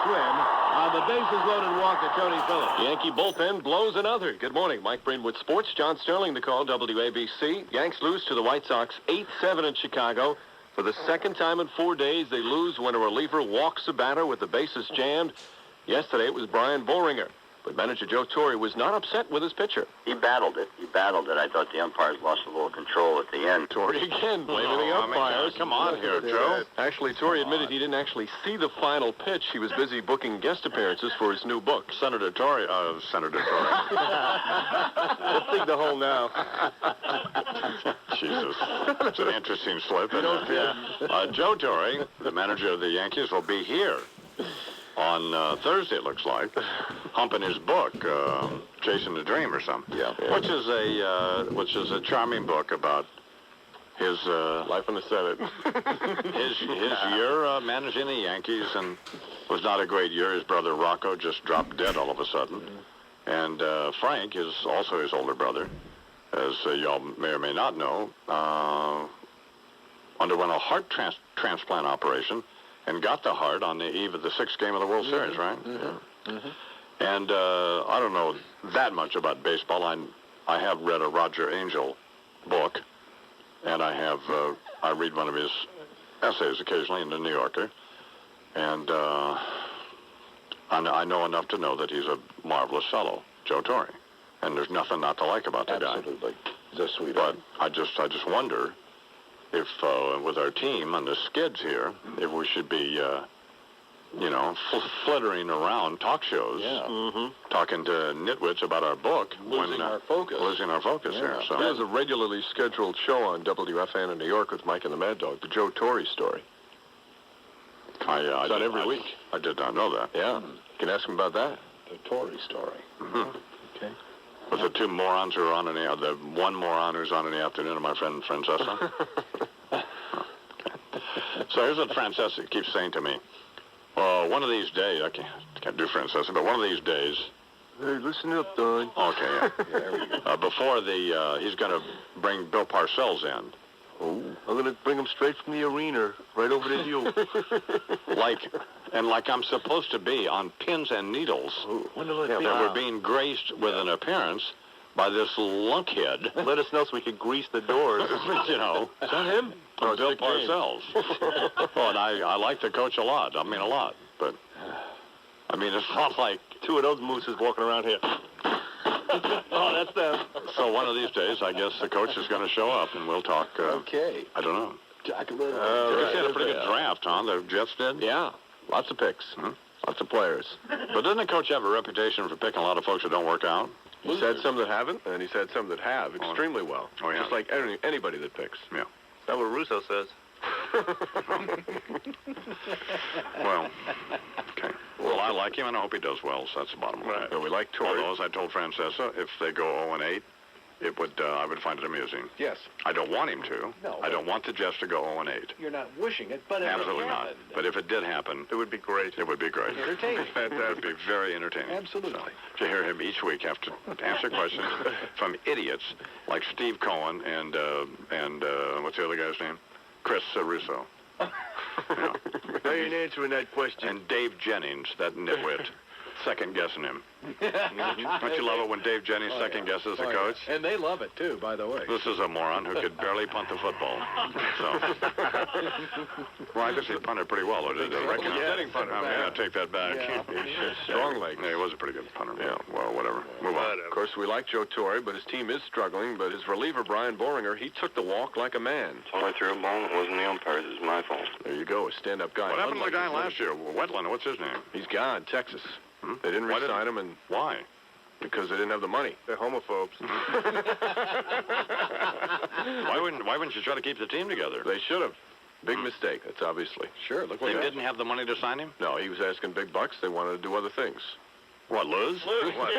swim on the bases-loaded walk to Tony Phillips. Yankee bullpen blows another. Good morning. Mike Breen with sports. John Sterling to call, WABC. Yanks lose to the White Sox 8-7 in Chicago. For the second time in 4 days, they lose when a reliever walks a batter with the bases jammed. Yesterday, it was Brian Boehringer. But manager Joe Torre was not upset with his pitcher. He battled it. I thought the umpires lost a little control at the end. Torre again blaming the umpires. Come on here, Joe. Actually, Torre admitted he didn't actually see the final pitch. He was busy booking guest appearances for his new book. Senator Torre. Let's dig the hole now. Jesus. It's an interesting slip, isn't it? Joe Torre, the manager of the Yankees, will be here on Thursday, it looks like, humping his book, Chasing the Dream or something. Yeah. Which is a charming book about his life in the Senate. his year managing the Yankees, and was not a great year. His brother Rocco just dropped dead all of a sudden, and Frank is also his older brother, as y'all may or may not know, underwent a heart transplant operation. And got the heart on the eve of the 6th game of the World Series, right? And I don't know that much about baseball. I have read a Roger Angell book, and I read one of his essays occasionally in the New Yorker, and I know enough to know that he's a marvelous fellow, Joe Torre, and there's nothing not to like about the guy. Absolutely, he's a sweetheart. But I just wonder if with our team on the skids here, if we should be, flittering around talk shows, talking to nitwits about our book. Losing our focus. Losing our focus here. So. There's a regularly scheduled show on WFN in New York with Mike and the Mad Dog, the Joe Torre story. It's on every week. I did not know that. Yeah. You can ask him about that. The Torre story. Okay. With the two morons who are on the one moron who's on in the afternoon, and my friend Francesca. So here's what Francesca keeps saying to me. One of these days, I can't do Francesca, but one of these days. Hey, listen up, Don. Okay, yeah. There we go. Before he's going to bring Bill Parcells in. Oh, I'm going to bring him straight from the arena, right over to you. like I'm supposed to be on pins and needles. That we're being graced with an appearance by this lunkhead. Let us know so we can grease the doors. You know. Is that him? Or Bill Parcells. And I like the coach a lot. I mean, a lot. But, I mean, it's not like two of those mooses walking around here. Oh, that's them. So one of these days, I guess the coach is going to show up, and we'll talk. Okay. I don't know. Jacqueline. Right. Had a pretty good draft, huh? The Jets did? Yeah. Lots of picks. Lots of players. But doesn't the coach have a reputation for picking a lot of folks that don't work out? He's had some that haven't, and he's had some that have extremely well. Oh, yeah. Just like anybody that picks. Yeah. That's what Russo says. Well, okay. Well, I like him, and I hope he does well, so that's the bottom line. Right. Well, we like Torre. Although, as I told Francesca, if they go 0-8, I would find it amusing. Yes. I don't want him to. No. I don't want the Jets to go 0-8. You're not wishing it, but if Absolutely it not. happened, But if it did happen, It would be great. it would be great. entertaining. That would be very entertaining. Absolutely. So, to hear him each week have to answer questions from idiots like Steve Cohen and what's the other guy's name? Chris Russo. Now you're answering that question. And Dave Jennings, that nitwit, second-guessing him. Don't you love it when Dave Jennings second-guesses the coach? And they love it, too, by the way. This is a moron who could barely punt the football. So, well, I guess he punted pretty well, or did he? Getting punter. I take that back. Yeah. Strong leg. Yeah, he was a pretty good punter. Yeah, well, whatever. Move on. Of course, we like Joe Torre, but his team is struggling. But his reliever, Brian Boehringer, he took the walk like a man. So I threw a ball. It wasn't the umpires. It was my fault. There you go, a stand-up guy. What happened to the guy Unlike last year? Wetland, what's his name? He's gone, Texas. They didn't Why re-sign him, and Why? because they didn't have the money. They're homophobes. Why wouldn't you try to keep the team together? They should have. Big mistake, that's obviously. Sure, look They what happened. didn't have the money to sign him? No, he was asking big bucks. They wanted to do other things. What, lose? What?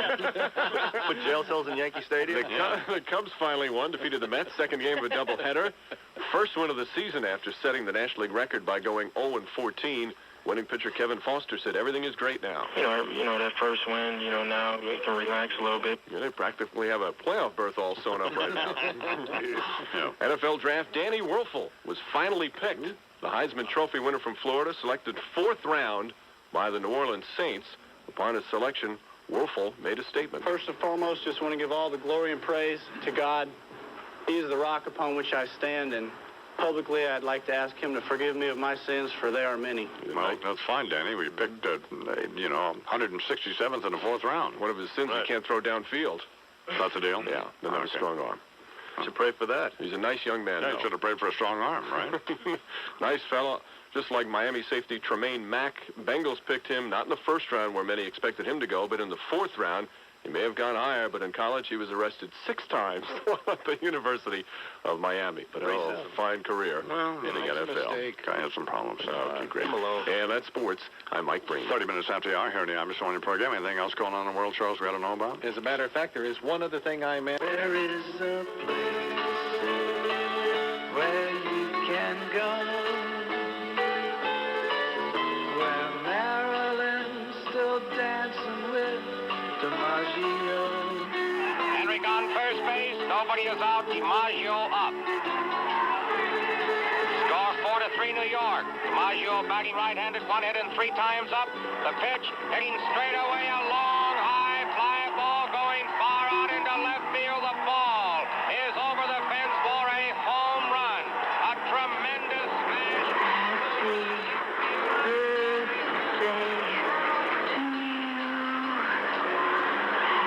Put jail cells in Yankee Stadium? The Cubs finally won, defeated the Mets, second game of a doubleheader. First win of the season after setting the National League record by going 0-14. Winning pitcher Kevin Foster said everything is great now. You know, that first win, now we can relax a little bit. Yeah, they practically have a playoff berth all sewn up right now. Yeah. NFL draft Danny Werfel was finally picked. The Heisman Trophy winner from Florida, selected 4th round by the New Orleans Saints. Upon his selection, Werfel made a statement. First and foremost, just want to give all the glory and praise to God. He is the rock upon which I stand, and publicly I'd like to ask him to forgive me of my sins, for they are many. Well, that's fine, Danny. We picked, 167th in the 4th round. One of his sins, Right. he can't throw downfield. That's the deal? Yeah, doesn't have a Okay. strong arm. Should pray for that. He's a nice young man, Yeah, though. you should have prayed for a strong arm, right? Nice fella. Just like Miami safety Tremaine Mack. Bengals picked him not in the 1st round where many expected him to go, but in the 4th round. He may have gone higher, but in college he was arrested 6 times at the University of Miami. But a fine career in the NFL. Guy had some problems. Okay, great. And that's sports. I'm Mike Breen. 30 minutes after the hour here in the imus197 program. Anything else going on in the world, Charles, we ought to know about? As a matter of fact, there is one other thing I meant. There is a place where you can go, where Marilyn's still dancing with DiMaggio. Henrik on first base. Nobody is out. DiMaggio up. Score 4-3 New York. DiMaggio batting right-handed, 1 hit and 3 times up. The pitch hitting straight away, a long, high fly ball going far out into left field. The ball is over the fence for a home run. A tremendous smash.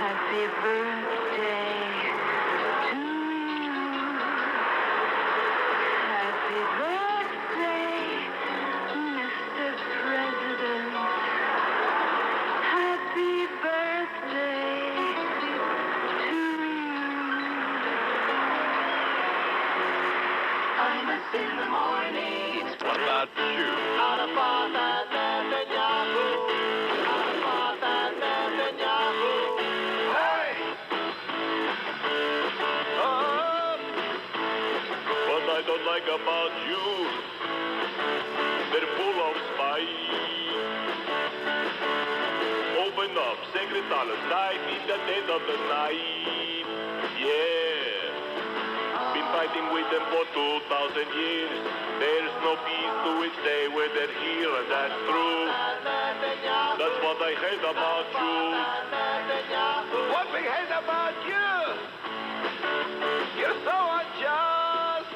Happy birthday to you. Happy birthday, Mr. President. Happy birthday to you. I'm up in the morning. What about you? Out of Netanyahu. Out of Netanyahu. Hey! What I don't like about you, they're full of spite. Open up, Secret Dollars, life in the dead of the night. Yeah. Been fighting with them for 2,000 years. There's no peace to which they were there here, and that's true. That's what I hate about you. What we hate about you? You're so unjust.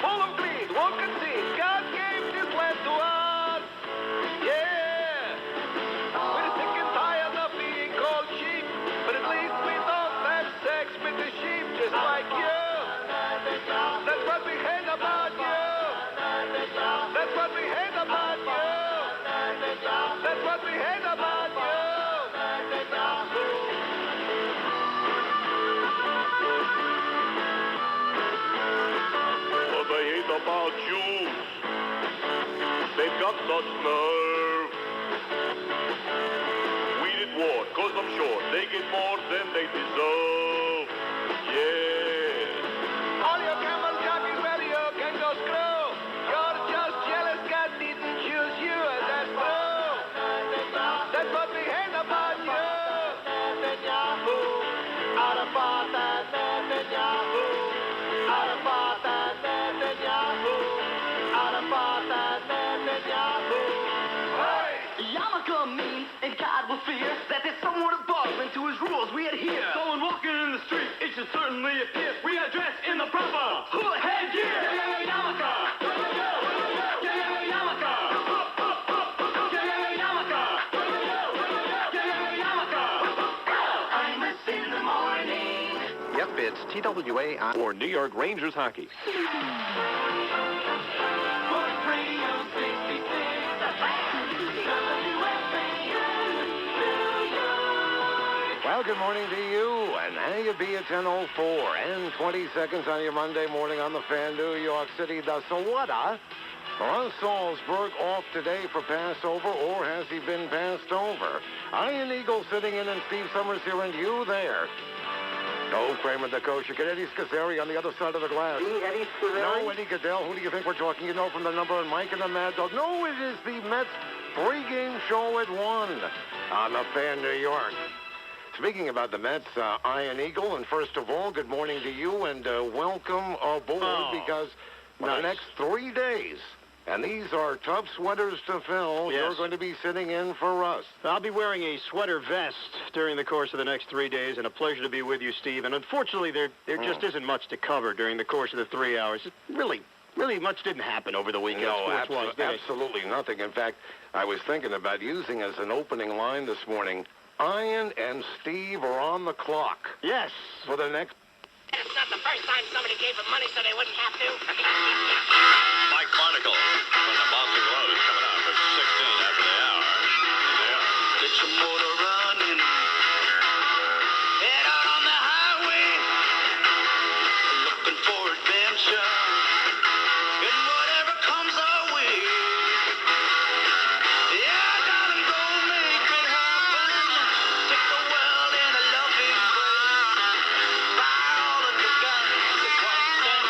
Full of greed, won't concede. God gave this land to us. Yeah. We're sick and tired of being called sheep, but at least we don't have sex with the sheep just like you. That's what we hate about you. That's what we hate about you. That's what we hate about you. What I hate about Jews, they've got such nerve. We did war, cause I'm sure they get more than they deserve. Yeah. All your camel jockeys where you can go screw. You're just jealous God didn't choose you, and that's true. That's what we hate about you. Out of Netanyahu. Out of Netanyahu. Out of Netanyahu. Hey! Yarmulke means, and God will fear, that there's someone above, and to his rules we adhere. Someone walking in the street, it should certainly appear we are dressed in the proper headgear. Yarmulke! Yarmulke! I'm up in the morning. Yep, it's TWA For New York Rangers hockey. Sports Radio 66. Well, good morning to you, and how you be at 10:04 and 20 seconds on your Monday morning on the Fan, New York City. The Sawada. Ron Salzburg off today for Passover, or has he been passed over? Iron Eagle sitting in, and Steve Summers here, and you there. No, Kramer, the coach. You get Eddie Scazzeri on the other side of the glass. Eddie Scazzeri? No, Eddie Goodell. Who do you think we're talking? You know from the number and Mike and the Mad Dog. No, it is the Mets pregame show at 1 on the Fan, New York. Speaking about the Mets, Iron Eagle, and first of all, good morning to you, and welcome aboard, because for the next 3 days, And these are tough sweaters to fill. Yes. You're going to be sitting in for Russ. I'll be wearing a sweater vest during the course of the next 3 days, and a pleasure to be with you, Steve. And unfortunately, there just isn't much to cover during the course of the 3 hours. It really much didn't happen over the weekend. No, sports-wise, did it? absolutely nothing. In fact, I was thinking about using as an opening line this morning, Ian and Steve are on the clock. Yes. For the next... It's not the first time somebody gave them money so they wouldn't have to. Mike Barnacle from the Boston Globe is coming up at 16 after the hour. Get your motor running. Head out on the highway. Looking for adventure. And whatever comes our way. Yeah, darling, go make it happen. Take the world in a loving embrace. Fire all of your guns at once and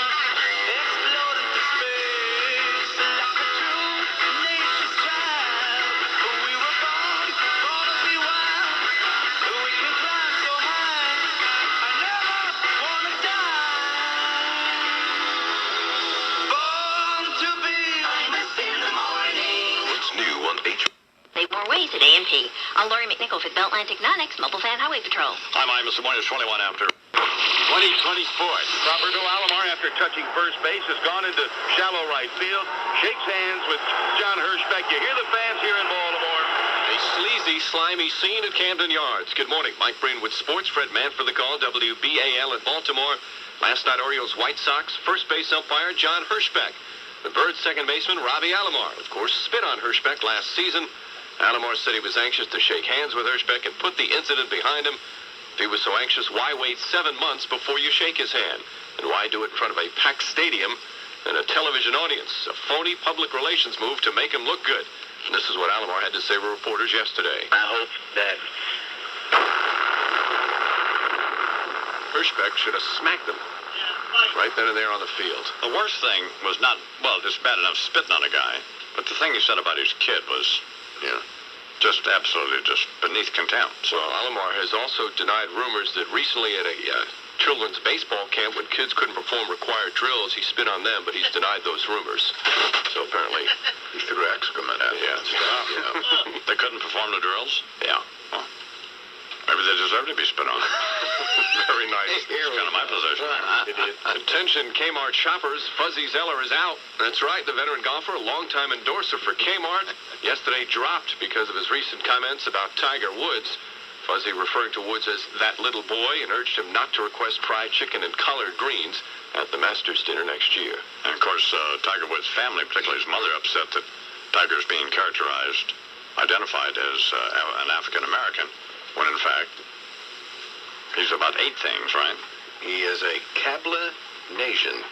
explode into space. Like a true nature's child. We were born to be wild. We can climb so high. I never wanna die. Born to be famous in the morning. What's new on H? Save more ways at A&P. I'm Lori McNichol for Beltline Technonics, Mobile Fan Highway Patrol. I'm imus197 after 2020 sports. Roberto Alomar, after touching first base, has gone into shallow right field, shakes hands with John Hirschbeck. You hear the fans here in Baltimore. A sleazy, slimy scene at Camden Yards. Good morning. Mike Breen with sports. Fred Manford the call. WBAL at Baltimore. Last night, Orioles White Sox. First base umpire, John Hirschbeck. The Birds' second baseman, Robbie Alomar. Of course, spit on Hirschbeck last season. Alomar said he was anxious to shake hands with Hirschbeck and put the incident behind him. If he was so anxious, why wait 7 months before you shake his hand? And why do it in front of a packed stadium and a television audience? A phony public relations move to make him look good. And this is what Alomar had to say to reporters yesterday. I hope that Hirschbeck should have smacked him right then and there on the field. The worst thing was not, well, just bad enough spitting on a guy, but the thing he said about his kid was, just absolutely just beneath contempt. Well, Alomar has also denied rumors that recently at a children's baseball camp when kids couldn't perform required drills, he spit on them, but he's denied those rumors. So apparently He threw excrement at them. Yeah. They couldn't perform the drills? Yeah. Well, maybe they deserve to be spit on. Very nice. That's kind of my position. Attention, Kmart shoppers. Fuzzy Zeller is out. That's right, the veteran golfer, a longtime endorser for Kmart, yesterday dropped because of his recent comments about Tiger Woods. Fuzzy referring to Woods as that little boy and urged him not to request fried chicken and collard greens at the Masters dinner next year. And of course, Tiger Woods' family, particularly his mother, upset that Tiger's being identified as an African American, when in fact he's about 8 things, right? He is a Kabla-Nation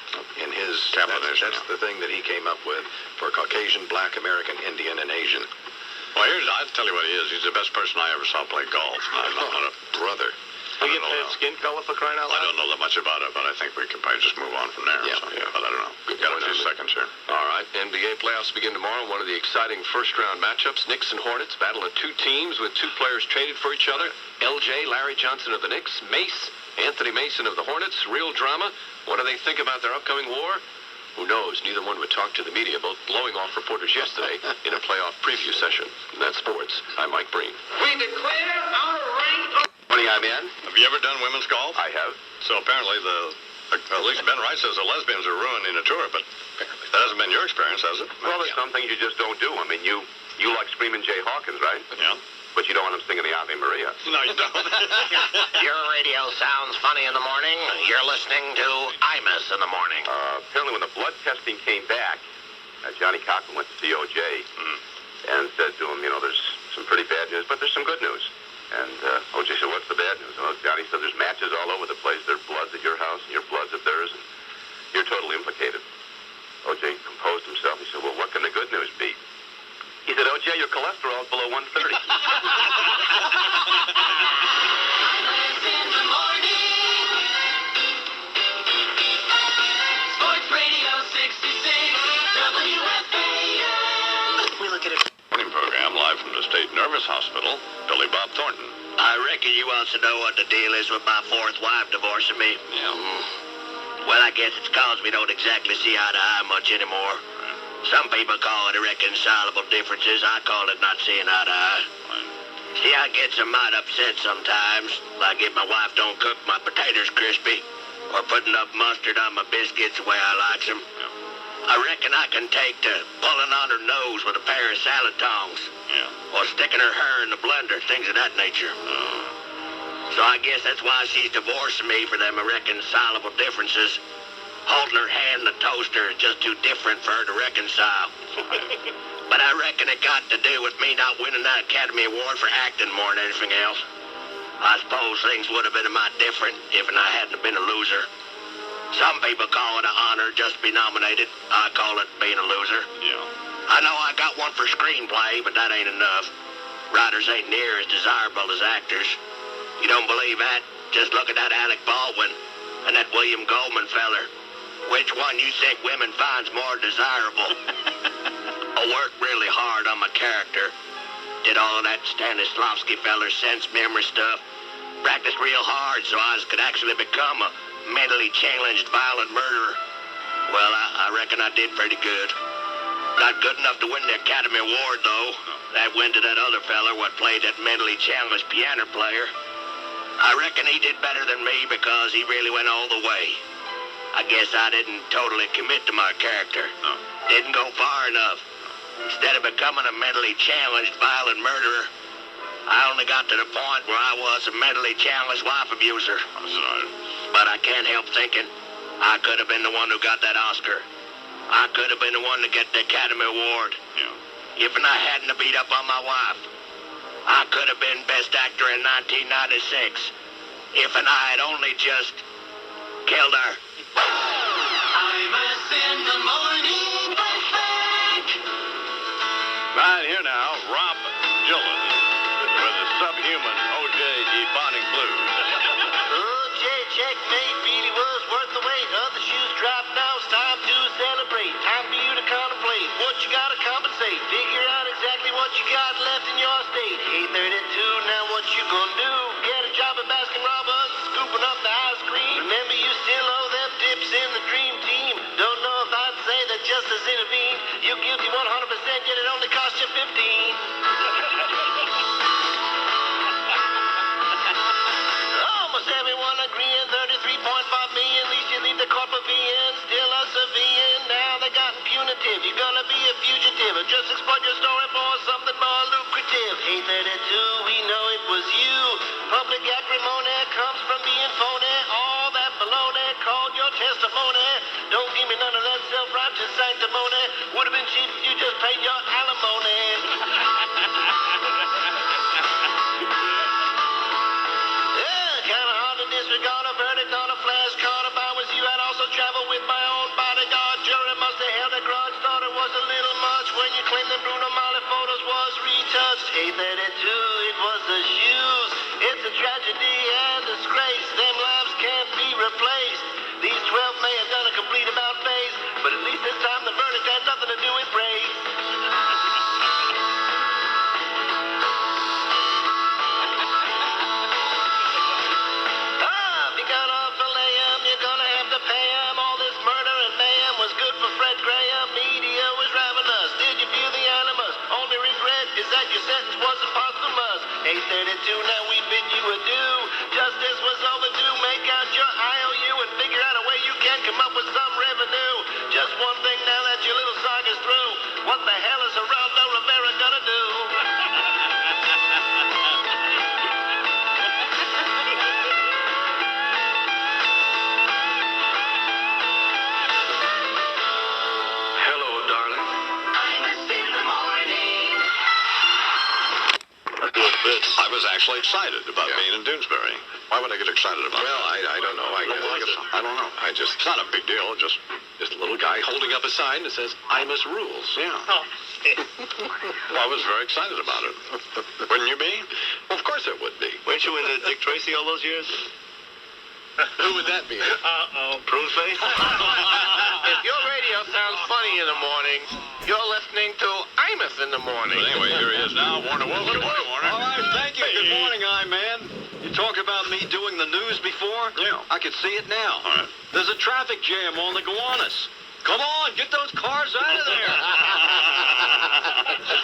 in his... Kabla-Nation, That's the thing that he came up with for Caucasian, Black American, Indian, and Asian. Well, I'll tell you what he is. He's the best person I ever saw play golf. I'm not a Brother. we get that skin color for crying out I loud. don't know that much about it, but I think we can probably just move on from there. Yeah. But I don't know. We've got a few seconds here. All right, NBA playoffs begin tomorrow. One of the exciting first-round matchups, Knicks and Hornets, battle of 2 teams with 2 players traded for each other. LJ, Larry Johnson of the Knicks, Mace, Anthony Mason of the Hornets. Real drama. What do they think about their upcoming war? Who knows? Neither one would talk to the media, both blowing off reporters yesterday in a playoff preview session. And that's sports. I'm Mike Breen. We declare our rank. Morning, IBN. Have you ever done women's golf? I have. So apparently at least Ben Wright says the lesbians are ruining the tour, but that hasn't been your experience, has it? Well, there's some things you just don't do. I mean, you like Screaming Jay Hawkins, right? Yeah. But you don't want him singing the Ave Maria. No, you don't. Your radio sounds funny in the morning. You're listening to Imus in the morning. Apparently, when the blood testing came back, Johnny Cochran went to see O.J. And said to him, there's some pretty bad news, but there's some good news. And O.J. said, what's the bad news? Well, Johnny said, there's matches all over the place. There's bloods at your house, and your blood's at theirs, and you're totally implicated. O.J. composed himself. He said, well, what can the good news be? He said, O.J., your cholesterol's below 130. In the morning. Sports Radio 66, WFAN. We look at it. Morning program live from the State Nervous Hospital. Billy Bob Thornton. I reckon you wants to know what the deal is with my 4th wife divorcing me. Yeah. Well, I guess it's 'cause we don't exactly see eye to eye much anymore. Some people call it irreconcilable differences. I call it not seeing eye to eye. See, I get some might upset sometimes, like if my wife don't cook my potatoes crispy, or putting up mustard on my biscuits the way I likes them. I reckon I can take to pulling on her nose with a pair of salad tongs, or sticking her hair in the blender, things of that nature. So I guess that's why she's divorcing me for them irreconcilable differences. Holding her hand in the toaster is just too different for her to reconcile. But I reckon it got to do with me not winning that Academy Award for acting more than anything else. I suppose things would have been a lot different if I hadn't been a loser. Some people call it an honor just to be nominated. I call it being a loser. I know I got one for screenplay, but that ain't enough. Writers ain't near as desirable as actors. You don't believe that? Just look at that Alec Baldwin and that William Goldman feller. Which one you think women finds more desirable? I worked really hard on my character. Did all of that Stanislavski feller's sense memory stuff. Practiced real hard so I could actually become a mentally challenged violent murderer. Well, I reckon I did pretty good. Not good enough to win the Academy Award, though. That went to that other feller what played that mentally challenged piano player. I reckon he did better than me because he really went all the way. I guess I didn't totally commit to my character. Didn't go far enough. Instead of becoming a mentally challenged violent murderer, I only got to the point where I was a mentally challenged wife abuser. But I can't help thinking I could have been the one who got that Oscar. I could have been the one to get the Academy Award. If I hadn't beat up on my wife, I could have been Best Actor in 1996. If I had only just killed her. Imus in the morning by Frank. Right here now, Rob Dylan with the subhuman O.J. Ebonic Blues. OJ, checkmate, really was worth the wait. Other shoes dropped now, it's time to celebrate. Time for you to contemplate what you gotta compensate. Figure out exactly what you got left in your state. 8:32, now what you gonna do? Get a job at Baskin Robbins, scooping up the ice cream. Remember, you still owe them dips in the dream team. Don't know if I'd say that justice intervened. You're guilty 100%, yet it only cost you 15. Almost everyone agreeing, 33.5 million. At least you leave the corporate VN, still a civilian. Now they got punitive. You're gonna be a fugitive, or just exploit your story for something more lucrative. 8:32, we know it was you. Public acrimony comes from being phony. All that baloney called your testimony. Don't give me none of that self-righteous sanctimony. Would have been cheap if you just paid your alimony. Kinda hard to disregard a verdict on a flashcard. If I was you, I'd also travel with my own bodyguard. Jury must have held a grudge, thought it was a little much when you claimed that Bruno Mali photos was retouched. 8:32, it was the shoes. It's a tragedy and disgrace. Them lives can't be replaced. These 12 may have done a complete about face, but at least this time the verdict had nothing to do with race. Your sentence wasn't posthumous. 8:32, now we bid you adieu. Justice was overdue. Make out your IOU and figure out a way you can come up with some revenue. Just one thing now that your little saga's through. What the hell is Geraldo Rivera gonna do? Hello, darling. Imus in the morning. I was actually excited about being in Doonesbury. Why would I get excited about Well, that? I don't know. I don't know. It's not a big deal. Just a little guy holding up a sign that says Imus rules. yeah. Well, I was very excited about it. Wouldn't you be? Well, of course it would be. Weren't you in Dick Tracy all those years? Who would that be? Prune face? If your radio sounds funny in the morning, you're listening to Imus in the morning. But anyway, here he is now. Warner Wolf. Good morning, Warner. All right, thank you. Good morning, I-Man. You talk about me doing the news before? Yeah. I can see it now. All right. There's a traffic jam on the Gowanus. Come on, get those cars out of there.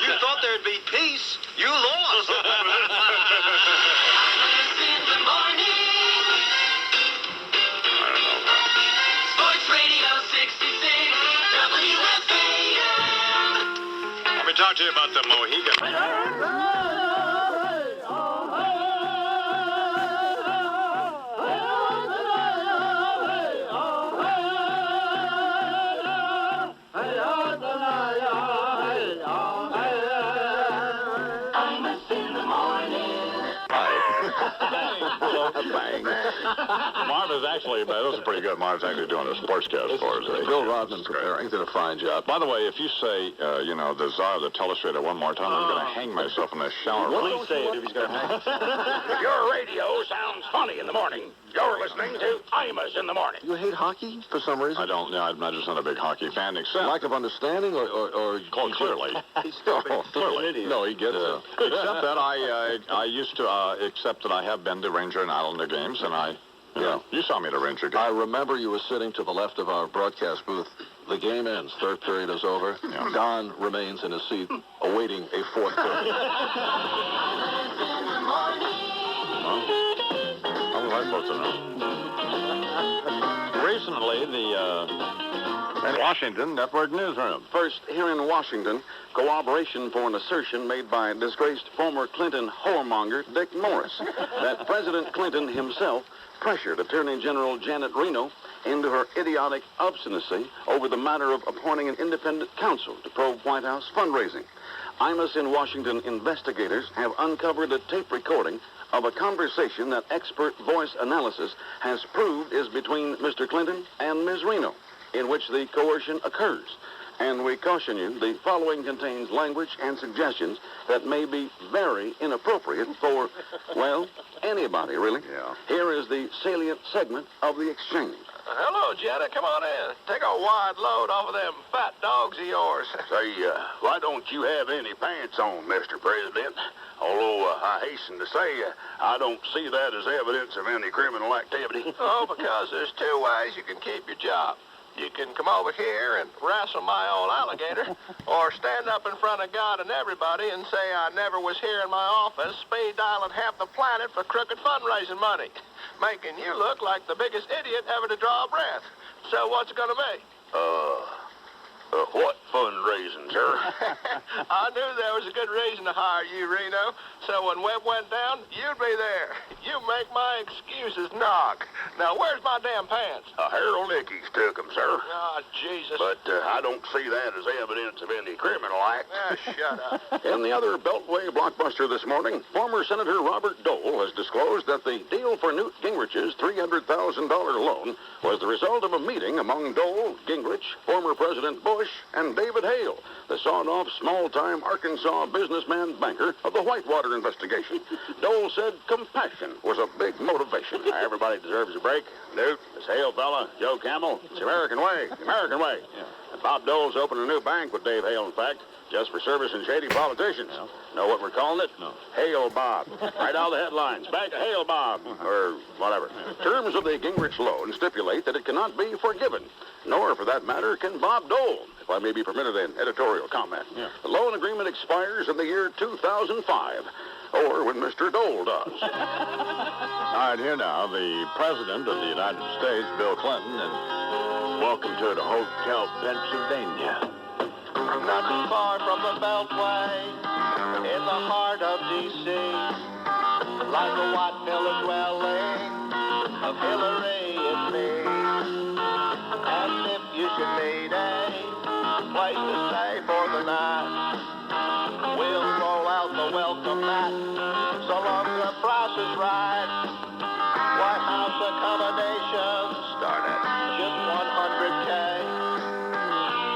You thought there'd be peace. You lost. In the morning. I don't know. Sports Radio 66, WFAN. Let me talk to you about the Mohegan. Imus in the morning. Bang. Marv is actually, those are pretty good. Marv's actually doing a sportscast for us. Bill Rodman preparing. Did a fine job. By the way, if you say, the czar of the telestrator one more time, I'm going to hang myself in the shower. Please say it if he's going to hang. Your radio sounds funny in the morning. You're listening to Imus in the morning. You hate hockey for some reason? I don't. Yeah, I'm not just not a big hockey fan, except Lack of understanding, or clearly. He's stupid. Clearly. No, he gets it. Except that I used to accept that I have been to Ranger and Islander games, and you saw me at a Ranger game. I remember you were sitting to the left of our broadcast booth. The game ends. Third period is over. Yeah. Don remains in his seat, awaiting a fourth period. How was I supposed to know? Recently, the Washington Network Newsroom. First, here in Washington, corroboration for an assertion made by disgraced former Clinton whoremonger Dick Morris that President Clinton himself pressured Attorney General Janet Reno into her idiotic obstinacy over the matter of appointing an independent counsel to probe White House fundraising. Imus in Washington investigators have uncovered a tape recording of a conversation that expert voice analysis has proved is between Mr. Clinton and Ms. Reno, in which the coercion occurs. And we caution you, the following contains language and suggestions that may be very inappropriate for, well, anybody, really. Yeah. Here is the salient segment of the exchange. Hello, Janet. Come on in. Take a wide load off of them fat dogs of yours. Say, why don't you have any pants on, Mr. President? Although I hasten to say, I don't see that as evidence of any criminal activity. Oh, because there's two ways you can keep your job. You can come over here and wrestle my old alligator, or stand up in front of God and everybody and say I never was here in my office, speed dialing half the planet for crooked fundraising money, making you look like the biggest idiot ever to draw a breath. So what's it gonna be? What fundraising, sir? I knew there was a good reason to hire you, Reno. So when Webb went down, you'd be there. You make my excuses knock. Now, where's my damn pants? Harold Nicky's took 'em, sir. Oh, Jesus. But I don't see that as evidence of any criminal act. Shut up. In the other Beltway blockbuster this morning, former Senator Robert Dole has disclosed that the deal for Newt Gingrich's $300,000 loan was the result of a meeting among Dole, Gingrich, former President Bush, and David Hale, the sawed-off small-time Arkansas businessman banker of the Whitewater investigation. Dole said compassion was a big motivation. Everybody deserves a break. Newt, this Hale fella, Joe Camel, it's the American way, the American way. Yeah. And Bob Dole's opened a new bank with Dave Hale, in fact, just for servicing shady politicians. Yeah. Know what we're calling it? No. Hale Bob. Right out of the headlines. Back to Hale Bob. Or whatever. Terms of the Gingrich loan stipulate that it cannot be forgiven, nor, for that matter, can Bob Dole, if I may be permitted an editorial comment. Yeah. The loan agreement expires in the year 2005, or when Mr. Dole does. All right, here now, the President of the United States, Bill Clinton, and welcome to the Hotel Pennsylvania. Not too far from the Beltway, in the heart of D.C., like a white villa dwelling of Hillary and me. And if you should need a place to stay for the night, we'll roll out the welcome mat, so long as the price is right. White House accommodations start at just $100K.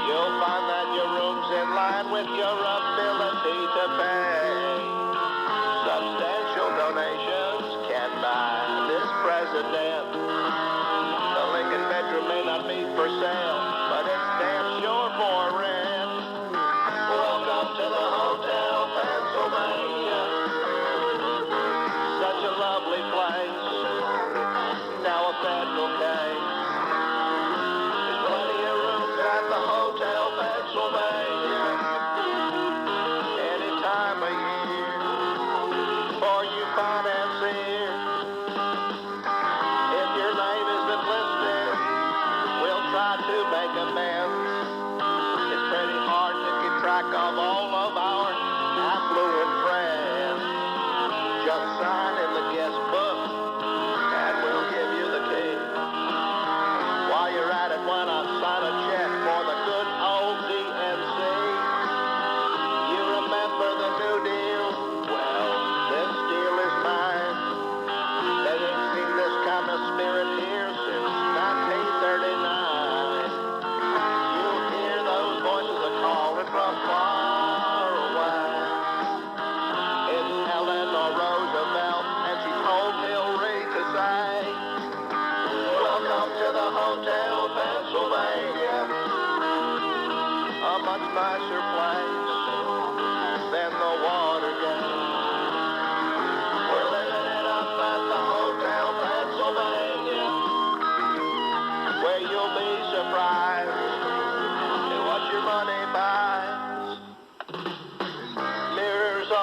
You'll find that your room's in line with your ability to pay. Substantial donations can buy this president. The Lincoln bedroom may not be for sale, but it's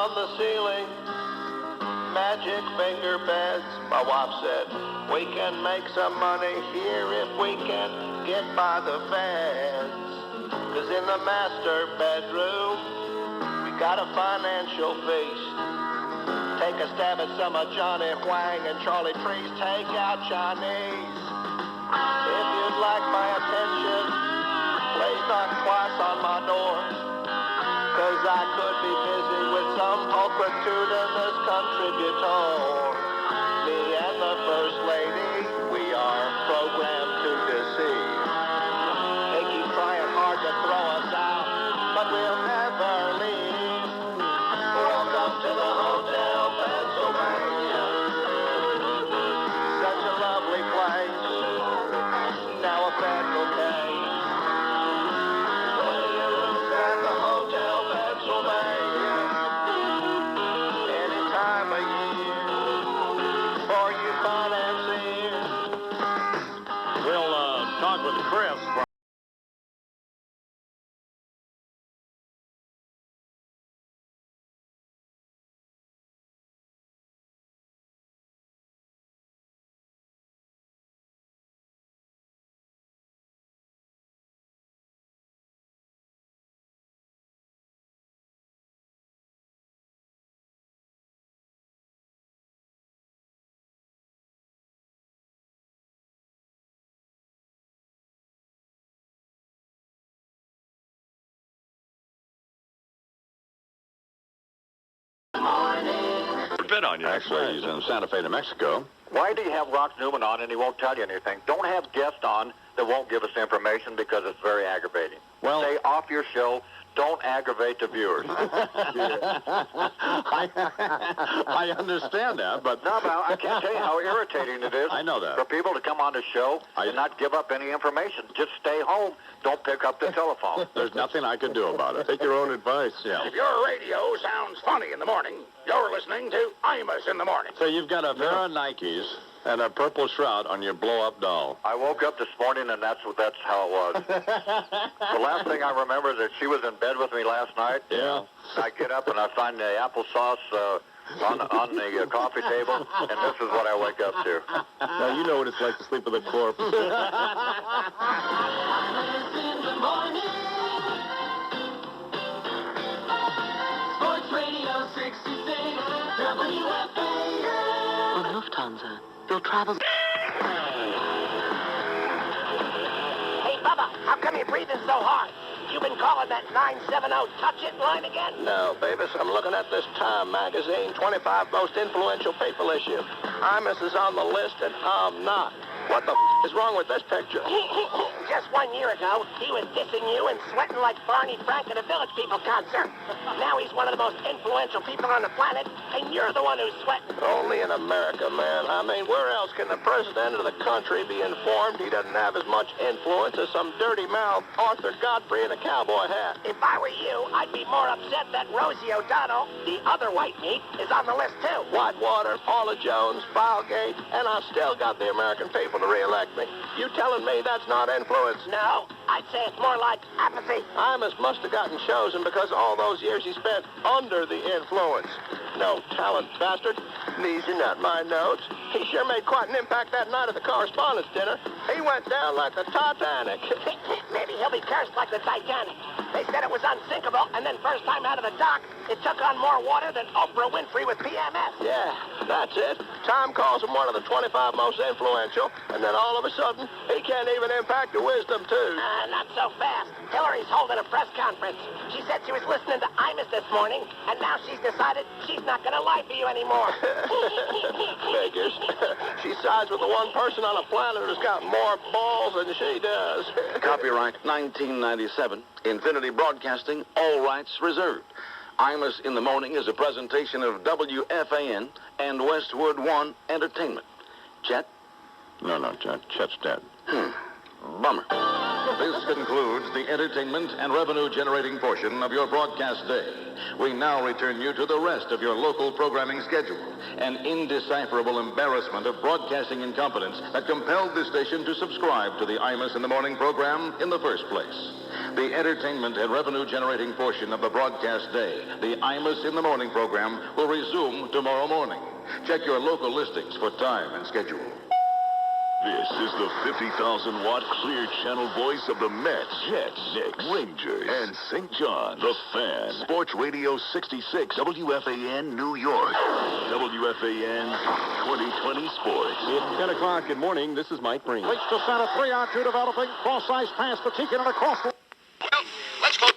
on the ceiling. Magic finger beds. My wife said, we can make some money here if we can get by the feds. 'Cause in the master bedroom, we got a financial feast. Take a stab at some of Johnny Huang and Charlie Trees. Take out Chinese. If you'd like my attention, please knock twice on my door. 'Cause I could be busy with some pulchritudinous contributor. Me and the First Lady, we are programmed to deceive. They keep trying hard to throw us out, but we'll never leave. Welcome to the Hotel Pennsylvania. Such a lovely place. Now a federal case. 20 rooms at the Hotel Pennsylvania. Any time of year for you financiers. We'll talk with Chris. Bet on you. Actually, he's in Santa Fe, New Mexico. Why do you have Rock Newman on and he won't tell you anything? Don't have guests on that won't give us information because it's very aggravating. Well, stay off your show. Don't aggravate the viewers. I understand that, but... No, but I can't tell you how irritating it is. I know that. For people to come on the show and not give up any information. Just stay home. Don't pick up the telephone. There's nothing I can do about it. Take your own advice. Yeah. If your radio sounds funny in the morning, you're listening to Imus in the Morning. So you've got a pair of Nikes and a purple shroud on your blow-up doll. I woke up this morning and that's how it was. The last thing I remember is that she was in bed with me last night. Yeah. I get up and I find the applesauce on the coffee table, and this is what I wake up to. Now you know what it's like to sleep with a corpse. Imus in the morning. Sports Radio 66 WFAN. On Lufthansa, you'll travel... Hey, Bubba, how come you're breathing so hard? You been calling that 970 touch-it line again? No, Beavis, I'm looking at this Time magazine 25 most influential people issue. Imus is on the list and I'm not. What the is wrong with this picture? Just 1 year ago, he was dissing you and sweating like Barney Frank at a Village People concert. Now he's one of the most influential people on the planet, and you're the one who's sweating. Only in America, man. I mean, where else can the president of the country be informed he doesn't have as much influence as some dirty-mouthed Arthur Godfrey in a cowboy hat? If I were you, I'd be more upset that Rosie O'Donnell, the other white meat, is on the list, too. Whitewater, Paula Jones, Filegate, and I still got the American people to re-elect me. You telling me that's not influence? No, I'd say it's more like apathy. Imus must have gotten chosen because all those years he spent under the influence. No talent, bastard. These are not my notes. He sure made quite an impact that night at the correspondence dinner. He went down like the Titanic. Maybe he'll be cursed like the Titanic. They said it was unsinkable, and then first time out of the dock, it took on more water than Oprah Winfrey with PMS. Yeah, that's it. Time calls him one of the 25 most influential, and then all of a sudden, he can't even impact the wisdom tooth. Not so fast. Hillary's holding a press conference. She said she was listening to Imus this morning, and now she's decided she's not going to lie for you anymore. Figures. She sides with the one person on the planet who's got more balls than she does. Copyright 1997. Infinity Broadcasting, all rights reserved. Imus in the Morning is a presentation of WFAN and Westwood One Entertainment. Chet? No, Chet. Chet's dead. Bummer. This concludes the entertainment and revenue-generating portion of your broadcast day. We now return you to the rest of your local programming schedule, an indecipherable embarrassment of broadcasting incompetence that compelled this station to subscribe to the Imus in the Morning program in the first place. The entertainment and revenue-generating portion of the broadcast day, the Imus in the Morning program, will resume tomorrow morning. Check your local listings for time and schedule. This is the 50,000-watt clear channel voice of the Mets, Jets, Knicks, Rangers, and St. John. The Fan. Sports Radio 66, WFAN, New York. WFAN 2020 Sports. It's 10 o'clock. Good morning. This is Mike Breen. Reach to center, 3-on-2 developing. Cross-ice pass to Teakin and across the... Well, let's go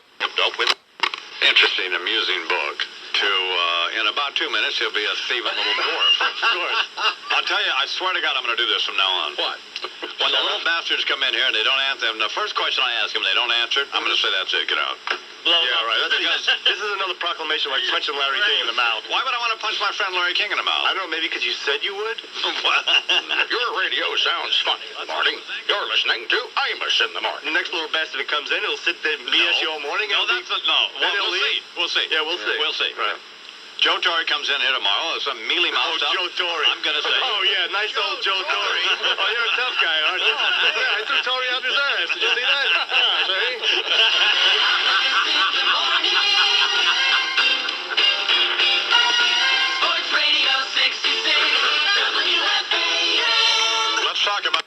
with interesting, amusing book. In about 2 minutes, he'll be a thieving little dwarf. Of course. I'll tell you, I swear to God, I'm going to do this from now on. What? When the little bastards come in here and they don't answer them, the first question I ask them, they don't answer it, I'm going to say, that's it, get out. Yeah, right. That's because this is another proclamation like punching Larry King in the mouth. Why would I want to punch my friend Larry King in the mouth? I don't know, maybe because you said you would? Your radio sounds funny, Marty. You're listening to Imus in the Morning. The next little bastard that comes in, he'll sit there and BS you all morning. No, that's not, no. Then Well, he'll leave. We'll see. Yeah, we'll see. We'll see. Right. Joe Torre comes in here tomorrow. Some mealy-mouthed up. Joe Torre. I'm going to say. Oh, yeah, nice old Joe Torre. Oh, you're a tough guy, aren't you? Yeah, I threw Torre out his ass. Did you see that? Yeah, see? Sports Radio 66, WFAN. Let's talk about...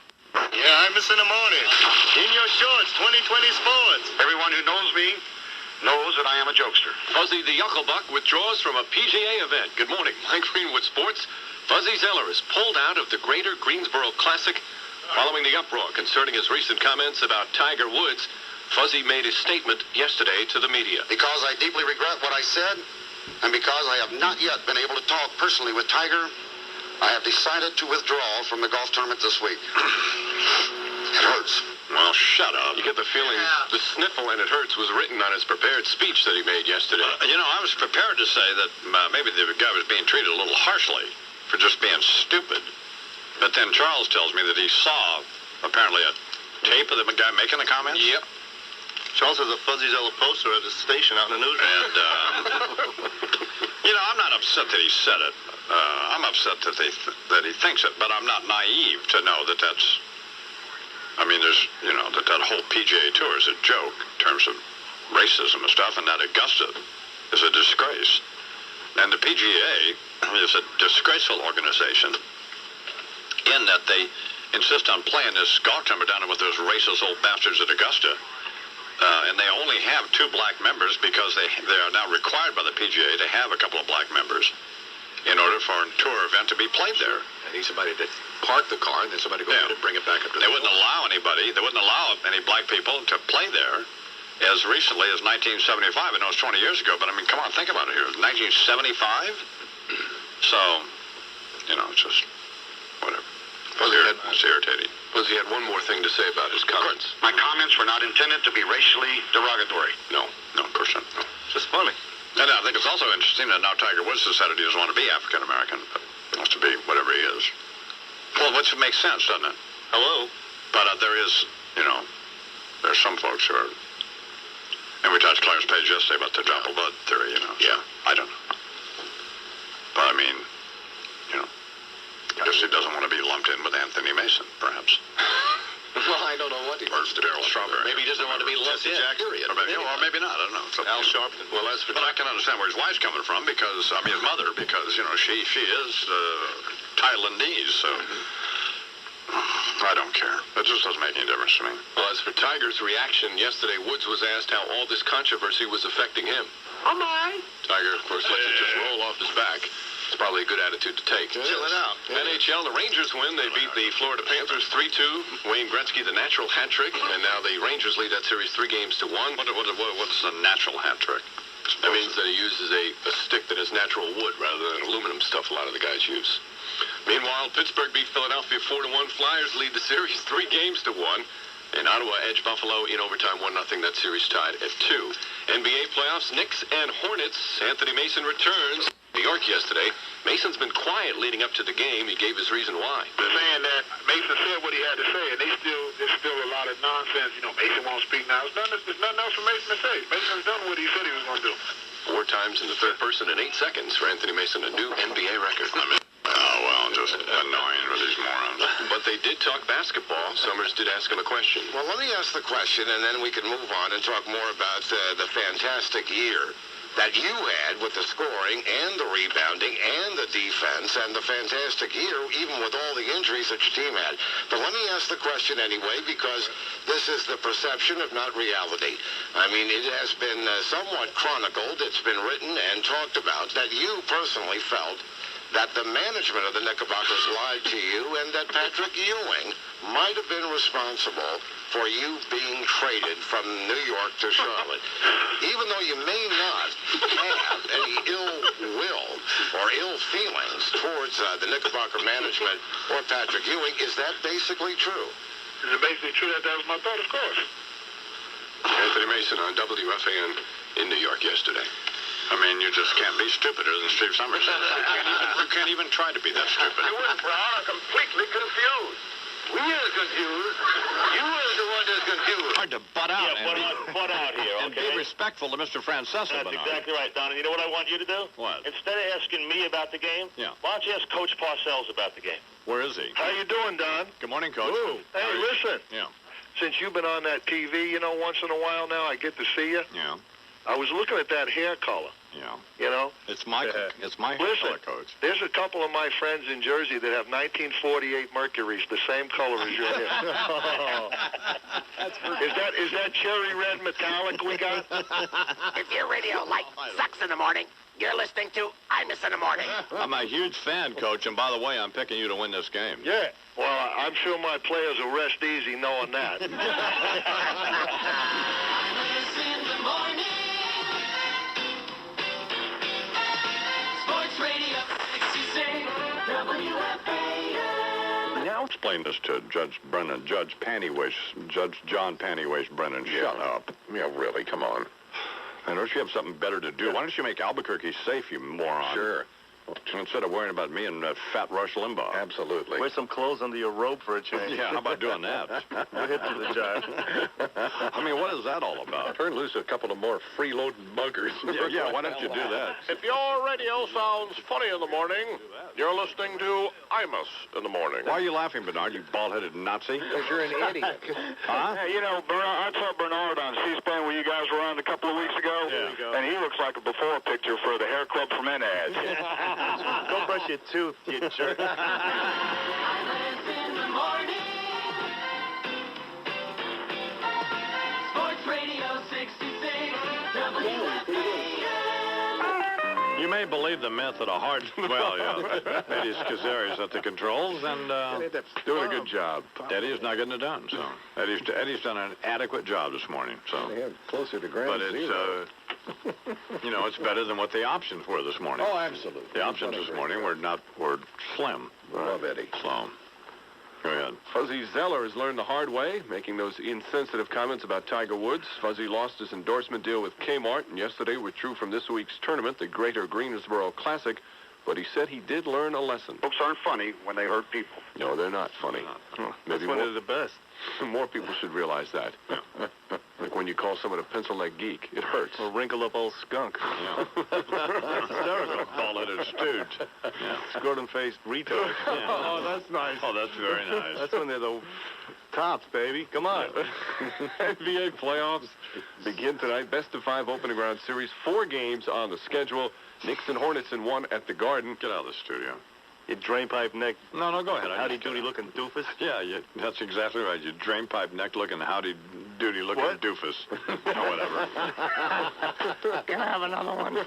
Yeah, I'm missing the morning. In your shorts, 2020 Sports. Everyone who knows me knows that I am a jokester. Fuzzy the Yucklebuck withdraws from a PGA event. Good morning. Mike Greenwood Sports. Fuzzy Zeller is pulled out of the Greater Greensboro Classic following the uproar concerning his recent comments about Tiger Woods. Fuzzy made his statement yesterday to the media. Because I deeply regret what I said, and because I have not yet been able to talk personally with Tiger, I have decided to withdraw from the golf tournament this week. It hurts. Well, shut up. You get the feeling the sniffle and it hurts was written on his prepared speech that he made yesterday. I was prepared to say that maybe the guy was being treated a little harshly for just being stupid. But then Charles tells me that he saw, apparently, a tape of the guy making the comments. Yep. Charles has a Fuzzy Zeller poster at his station out in the newsroom. And, I'm not upset that he said it. I'm upset that he thinks it, but I'm not naive to know that that's... there's, that whole PGA Tour is a joke in terms of racism and stuff, and that Augusta is a disgrace. And the PGA is a disgraceful organization in that they insist on playing this golf tournament down with those racist old bastards at Augusta. And they only have 2 black members because they are now required by the PGA to have a couple of black members in order for a tour event to be played there. I need somebody to park the car and then somebody go ahead and bring it back up to the They wouldn't allow any black people to play there as recently as 1975. I know it's 20 years ago, but come on, think about it here. 1975? So, it's just whatever. It's irritating. Fuzzy had one more thing to say about his comments. My comments were not intended to be racially derogatory. No, of course not. No. It's just funny. And I think it's also interesting that now Tiger Woods decided he doesn't want to be African-American, but wants to be whatever he is. Well, which makes sense, doesn't it? Hello? But there is, there's some folks who are... And we touched Clarence Page yesterday about the drop of blood theory, Yeah. I don't know. But I guess he doesn't want to be lumped in with Anthony Mason, perhaps. Well, I don't know what he wants to Darryl Strawberry. Maybe he doesn't want to be lumped in, period. Or maybe not, I don't know. Al Sharpton. Well, but I can understand where his wife's coming from because, his mother, because, she is Thailandese, so... I don't care. That just doesn't make any difference to me. Well, as for Tiger's reaction yesterday, Woods was asked how all this controversy was affecting him. Am I? Tiger, of course, lets it just roll off his back. It's probably a good attitude to take. Chill it out. NHL, the Rangers win. They beat the Florida Panthers 3-2. Wayne Gretzky, the natural hat trick. And now the Rangers lead that series 3-1. What's a natural hat trick? That means that he uses a stick that is natural wood rather than aluminum stuff a lot of the guys use. Meanwhile, Pittsburgh beat Philadelphia 4-1. Flyers lead the series 3-1. And Ottawa edged Buffalo in overtime 1-0. That series tied at 2. NBA playoffs, Knicks and Hornets. Anthony Mason returns. New York yesterday. Mason's been quiet leading up to the game. He gave his reason why. They're saying that Mason said what he had to say, and there's still a lot of nonsense. You know, Mason won't speak now. There's nothing else for Mason to say. Mason's done what he said he was going to do. 4 times in the third person in 8 seconds for Anthony Mason, a new NBA record. Oh, well, just annoying with these morons. But they did talk basketball. Summers did ask him a question. Well, let me ask the question, and then we can move on and talk more about the fantastic year that you had with the scoring and the rebounding and the defense and the fantastic year, even with all the injuries that your team had. But let me ask the question anyway, because this is the perception of not reality. I mean, it has been somewhat chronicled, it's been written and talked about that you personally felt that the management of the Knickerbockers lied to you and that Patrick Ewing might have been responsible for you being traded from New York to Charlotte. Even though you may not have any ill will or ill feelings towards the Knickerbocker management or Patrick Ewing, is that basically true? Is it basically true that was my thought? Of course. Anthony Mason on WFAN in New York yesterday. I mean, you just can't be stupider than Steve Summers. You can't even try to be that stupid. You and Brown are completely confused. We are confused. You are the one that's confused. Hard to butt out, Yeah, butt out here, and okay? be respectful to Mr. Francesa, That's Bernard. exactly right, Don. And you know what I want you to do? What? Instead of asking me about the game, Yeah. why don't you ask Coach Parcells about the game? Where is he? How you doing, Don? Good morning, Coach. Ooh. Hey, listen. Yeah. Since you've been on that TV, you know, once in a while now, I get to see you. Yeah. I was looking at that hair color. Yeah. You know? It's my hair Listen, color, Coach. There's a couple of my friends in Jersey that have 1948 Mercuries, the same color as your hair. Is that cherry red metallic we got? If your radio light sucks in the morning, you're listening to Imus in the Morning. I'm a huge fan, Coach, and by the way, I'm picking you to win this game. Yeah. Well, I'm sure my players will rest easy knowing that. Now explain this to Judge Brennan, Judge John Pantywaist Brennan. Shut up. Yeah, really, come on. And don't you have something better to do? Why don't you make Albuquerque safe, you moron? Sure. Instead of worrying about me and fat Rush Limbaugh. Absolutely. Wear some clothes under your robe for a change. Yeah, how about doing that? We're hip to the jive. I mean, what is that all about? Turn loose a couple of more freeloading buggers. Yeah, why don't you do that? If your radio sounds funny in the morning, you're listening to Imus in the morning. Why are you laughing, Bernard, you bald-headed Nazi? Because you're an idiot. Huh? Hey, you know, Bernard, I saw Bernard on C-SPAN where you guys were on a couple of weeks ago. Yeah. And he looks like a before picture for the hair club from NAS. Go brush your tooth, you jerk. You may believe the myth that a hard... Well, yeah. Eddie Scazzeri's at the controls, and Doing a good job. Eddie is not getting it done. So Eddie's done an adequate job this morning. So, Yeah, closer to ground but zero. it's you know, it's better than what the options were this morning. Oh, absolutely. The options this morning were slim. Love Eddie. So, go ahead. Fuzzy Zeller has learned the hard way, making those insensitive comments about Tiger Woods. Fuzzy lost his endorsement deal with Kmart, and yesterday withdrew from this week's tournament, the Greater Greensboro Classic. But he said he did learn a lesson. Books aren't funny when they hurt people. No, they're not funny. That's one of the best. More people should realize that. Like when you call someone a pencil-neck geek, it hurts. A wrinkle-up old skunk. Yeah. Hysterical. Bald-headed stooge. Yeah. Scrotum-faced retard. Yeah. Oh, that's nice. Oh, that's very nice. That's when they're the tops, baby. Come on. NBA playoffs begin tonight. Best of 5 opening round series. 4 games on the schedule. Knicks and Hornets in 1 at the Garden. Get out of the studio. You drainpipe neck. No, go ahead. Howdy-doody looking doofus. Yeah, that's exactly right. You drainpipe neck looking, howdy-doody looking What? doofus. Or whatever. Can I have another one?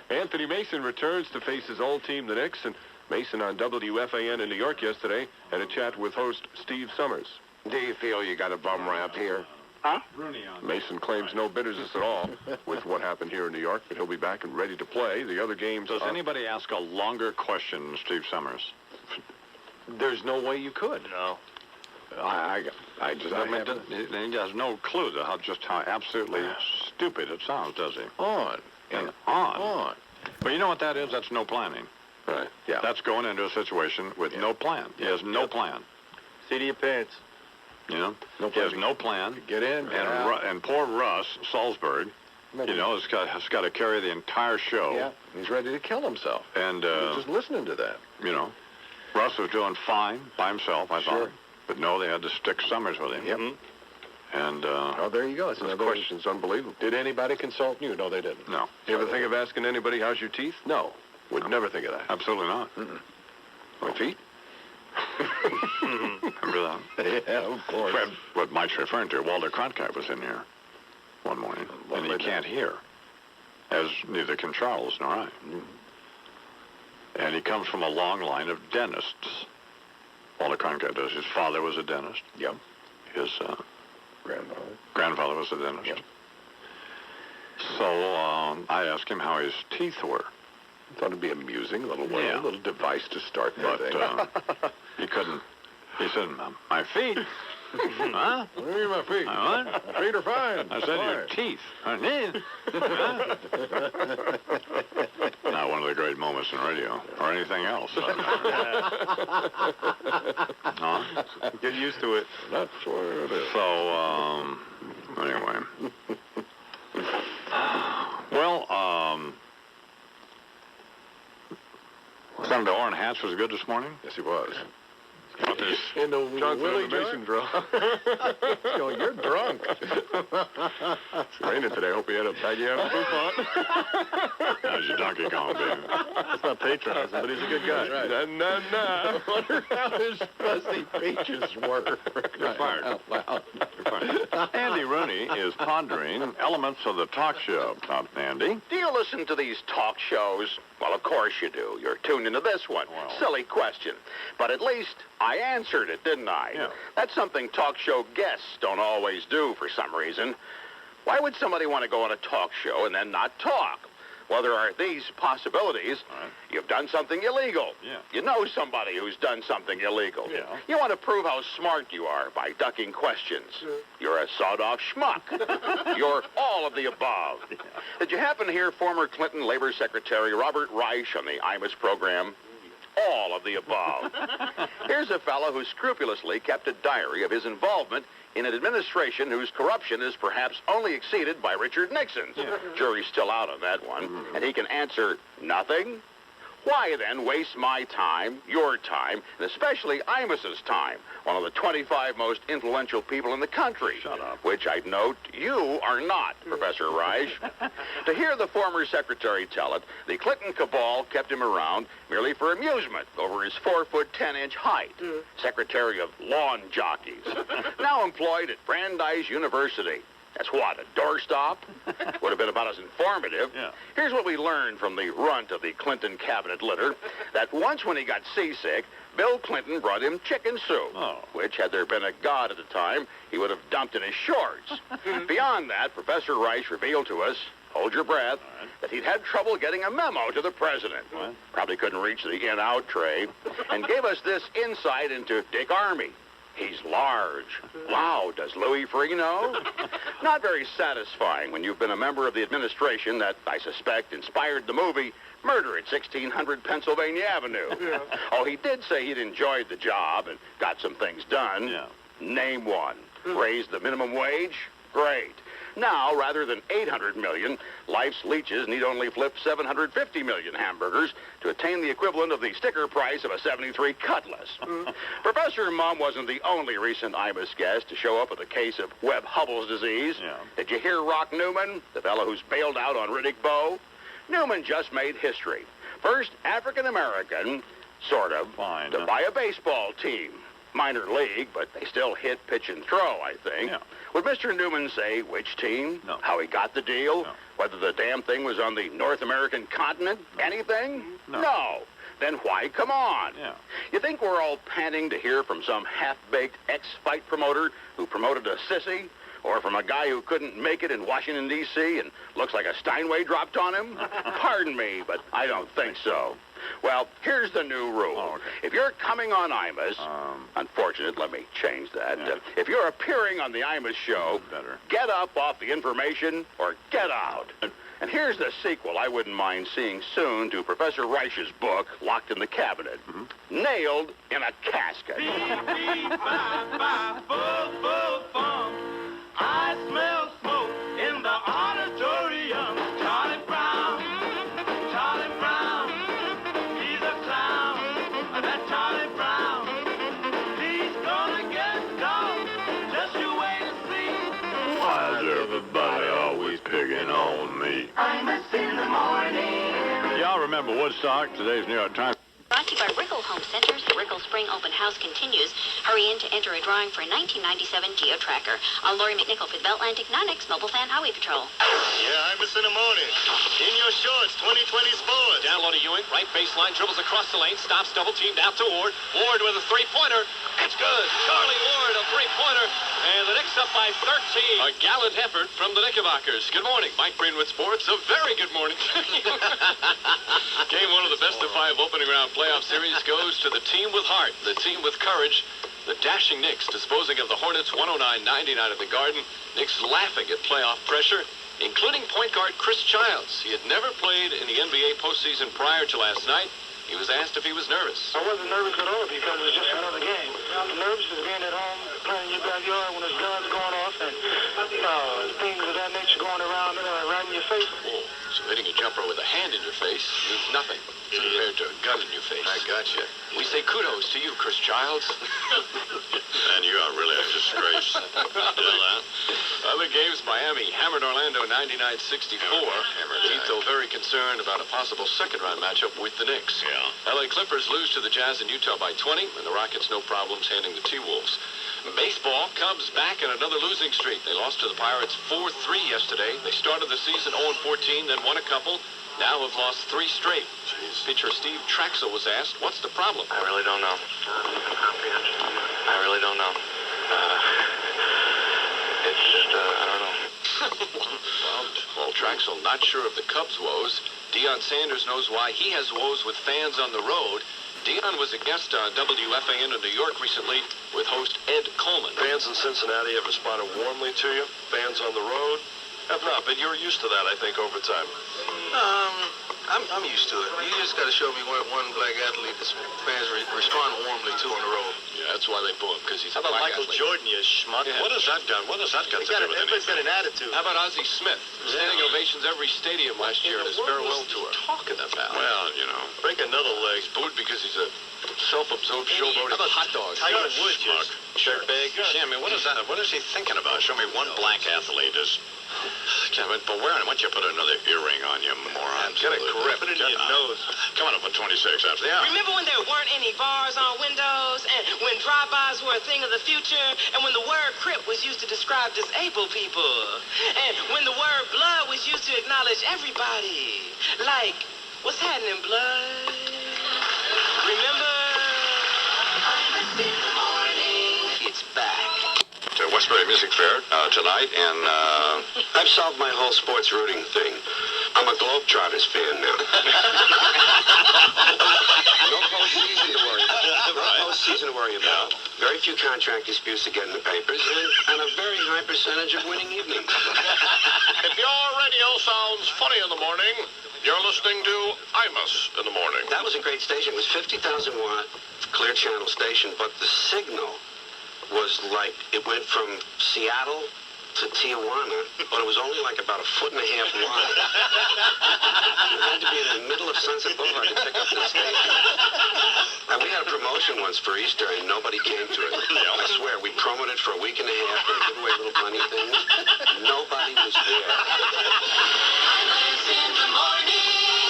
Anthony Mason returns to face his old team, the Knicks, and Mason on WFAN in New York yesterday had a chat with host Steve Summers. Do you feel you got a bum rap here? Huh? Mason claims no bitterness at all with what happened here in New York, but he'll be back and ready to play. The other games... Does anybody ask a longer question than Steve Summers? There's no way you could. No. I I mean, he has no clue to how absolutely stupid it sounds, does he? On. And on. But you know what that is? That's no planning. Right. Yeah. That's going into a situation with no plan. He has no plan. Seat of your pants. You know? No he has plan. no plan. Get in. And poor Russ Salzberg, you know, has got to carry the entire show. Yeah. He's ready to kill himself. And just listening to that. You know, Russ was doing fine by himself, I thought. But no, they had to stick Summers with him. Yep. And oh, there you go. This question's unbelievable. Did anybody consult you? No, they didn't. No. You ever think of asking anybody, how's your teeth? No. Would never think of that. Absolutely not. My feet? Remember that? Yeah, of course. What Mike's referring to, Walter Cronkite was in here one morning, and he can't hear, as neither can Charles nor I. And he comes from a long line of dentists. Walter Cronkite does. His father was a dentist. Yep. His grandfather was a dentist. Yep. So I asked him how his teeth were. I thought it'd be amusing, a little device to start that thing. He couldn't. He said, my feet. Huh? What do you mean my feet? What? My feet are fine. I said your teeth. Not one of the great moments in radio, or anything else. Get used to it. That's where it is. So, anyway. Well, Senator Orrin Hatch was good this morning? Yes, he was. In the Willie Mason drill. You're drunk. It's raining today. I hope he had a baggy out of the on. How's your Donkey Kong, baby? That's not patronizing, but he's a good guy. Right. I wonder how his fuzzy features were. You're fired. Out loud. You're fired. Andy Rooney is pondering elements of the talk show. Andy? Do you listen to these talk shows? Well, of course you do. You're tuned into this one. Well. Silly question. But at least I answered it, didn't I? Yeah. That's something talk show guests don't always do for some reason. Why would somebody want to go on a talk show and then not talk? Well, there are these possibilities. Right. You've done something illegal. Yeah. You know somebody who's done something illegal. Yeah. You want to prove how smart you are by ducking questions. You're a sawed-off schmuck. You're all of the above. Yeah. Did you happen to hear former Clinton Labor Secretary Robert Reich on the imus program? All of the above. Here's a fellow who scrupulously kept a diary of his involvement in an administration whose corruption is perhaps only exceeded by Richard Nixon's. Yeah. Jury's still out on that one. And he can answer nothing? Why then waste my time, your time, and especially Imus's time, one of the 25 most influential people in the country? Shut up. Which I'd note you are not, Professor Reich. To hear the former secretary tell it, the Clinton cabal kept him around merely for amusement over his 4-foot 10-inch height. Secretary of Lawn Jockeys. Now employed at Brandeis University. That's what, a doorstop? Would have been about as informative. Yeah. Here's what we learned from the runt of the Clinton cabinet litter, that once when he got seasick, Bill Clinton brought him chicken soup, which, had there been a God at the time, he would have dumped in his shorts. Beyond that, Professor Reich revealed to us, hold your breath, that he'd had trouble getting a memo to the president. What? Probably couldn't reach the in-out tray, and gave us this insight into Dick Armey. He's large. Wow, does Louis Freeh know? Not very satisfying when you've been a member of the administration that, I suspect, inspired the movie Murder at 1600 Pennsylvania Avenue. Yeah. Oh, he did say he'd enjoyed the job and got some things done. Yeah. Name one. Raise the minimum wage? Great. Now, rather than 800 million, life's leeches need only flip 750 million hamburgers to attain the equivalent of the sticker price of a 73 Cutlass. Professor Mumm wasn't the only recent imus guest to show up with a case of Webb-Hubbell's disease. Yeah. Did you hear Rock Newman, the fellow who's bailed out on Riddick Bowe? Newman just made history. First African-American, sort of, Fine. to buy a baseball team. Minor league, but they still hit, pitch, and throw, I think. Yeah. Would Mr. Newman say which team? No. How he got the deal? No. Whether the damn thing was on the North American continent? Anything? No. Then why come on? Yeah. You think we're all panting to hear from some half-baked ex-fight promoter who promoted a sissy? Or from a guy who couldn't make it in Washington, D.C. and looks like a Steinway dropped on him? Pardon me, but I don't think so. Well, here's the new rule. Oh, okay. If you're coming on Imus, unfortunate, let me change that. Yeah. If you're appearing on the Imus show, Better. get up off the information or get out. And here's the sequel I wouldn't mind seeing soon to Professor Reich's book, Locked in the Cabinet. Nailed in a casket. I smell smoke in the auditorium. Charlie Brown, he's a clown. That Charlie Brown, he's gonna get stoned. Just you wait and see. Why is everybody always picking on me? Imus in the morning. Y'all remember Woodstock? Today's New York Times. Brought to you by Rickle Home Centers. The Rickle Spring Open House continues. Hurry in to enter a drawing for a 1997 Geo Tracker. I'm Lori McNichol for the Beltlantic Non-X Mobile Fan Highway Patrol. Yeah, Imus in the morning. In your shorts, 2020 sports. Down low to Ewing, right baseline, dribbles across the lane, stops, double teamed out to Ward. Ward with a three-pointer. It's good. Charlie Ward, a three-pointer. And the Knicks up by 13. A gallant effort from the Knickerbockers. Good morning, Mike Breen with sports. A very good morning to you. Game one of the best-of-5 opening round playoff series goes to the team with heart, the team with courage, the dashing Knicks disposing of the Hornets 109-99 at the Garden. Knicks laughing at playoff pressure, including point guard Chris Childs. He had never played in the NBA postseason prior to last night. He was asked if he was nervous. I wasn't nervous at all because it was just another game. I'm nervous is being at home, playing in your backyard when there's guns going off and things of that nature going around right in your face. Oh, so hitting a jumper with a hand in your face means nothing compared to a gun in your face. I gotcha. We say kudos to you, Chris Childs. Man, you are really a disgrace. Other games, Miami hammered Orlando 99-64. Heat, though, very concerned about a possible second-round matchup with the Knicks. Yeah. LA Clippers lose to the Jazz in Utah by 20, and the Rockets no problems handing the T-Wolves. Baseball, Cubs back in another losing streak. They lost to the Pirates 4-3 yesterday. They started the season 0-14, then won a couple. Now have lost 3 straight. Pitcher Steve Traxel was asked, what's the problem? I really don't know. I really don't know. It's just, I don't know. Well, Traxel not sure of the Cubs' woes. Deion Sanders knows why he has woes with fans on the road. Deion was a guest on WFAN in New York recently with host Ed Coleman. Fans in Cincinnati have responded warmly to you. Fans on the road have not, but you're used to that, I think, over time. I'm used to it. You just got to show me one black athlete that fans respond warmly to on the road. Yeah, that's why they boo him, because he's a How about black Michael athlete. Jordan, you schmuck? Yeah. What has that done? What has that got to do with Everybody's got anything? an attitude. How about Ozzie Smith? Standing ovations every stadium last year in his farewell tour. Talking about? Well, you know. Break another leg. He's booed because he's a self-absorbed showboating hot dog. Tiger Woods, schmuck. Dirtbag. Yeah, I mean, what is that? What is he thinking about? Show me one black athlete. But why don't you put another earring on, you moron? Get a grip. Put it in your nose. Come on up with 26 after. Yeah. Remember when there weren't any bars on windows, and when drive-bys were a thing of the future, and when the word Crip was used to describe disabled people, and when the word blood was used to acknowledge everybody? Like, what's happening, blood? Remember? It's back. To Westbury Music Fair tonight, and I've solved my whole sports rooting thing. I'm a Globetrotters fan now. No postseason to worry about. No postseason to worry about. Very few contract disputes to get in the papers, and a very high percentage of winning evenings. If your radio sounds funny in the morning, you're listening to Imus in the morning. That was a great station. It was 50,000 watt, clear channel station, but the signal was like, it went from Seattle to Tijuana, but it was only like about 1.5 feet wide. You had to be in the middle of Sunset Boulevard to pick up the station. And we had a promotion once for Easter, and nobody came to it. I swear, we promoted for a week and a half, and gave away little funny things. Nobody was there. In the morning.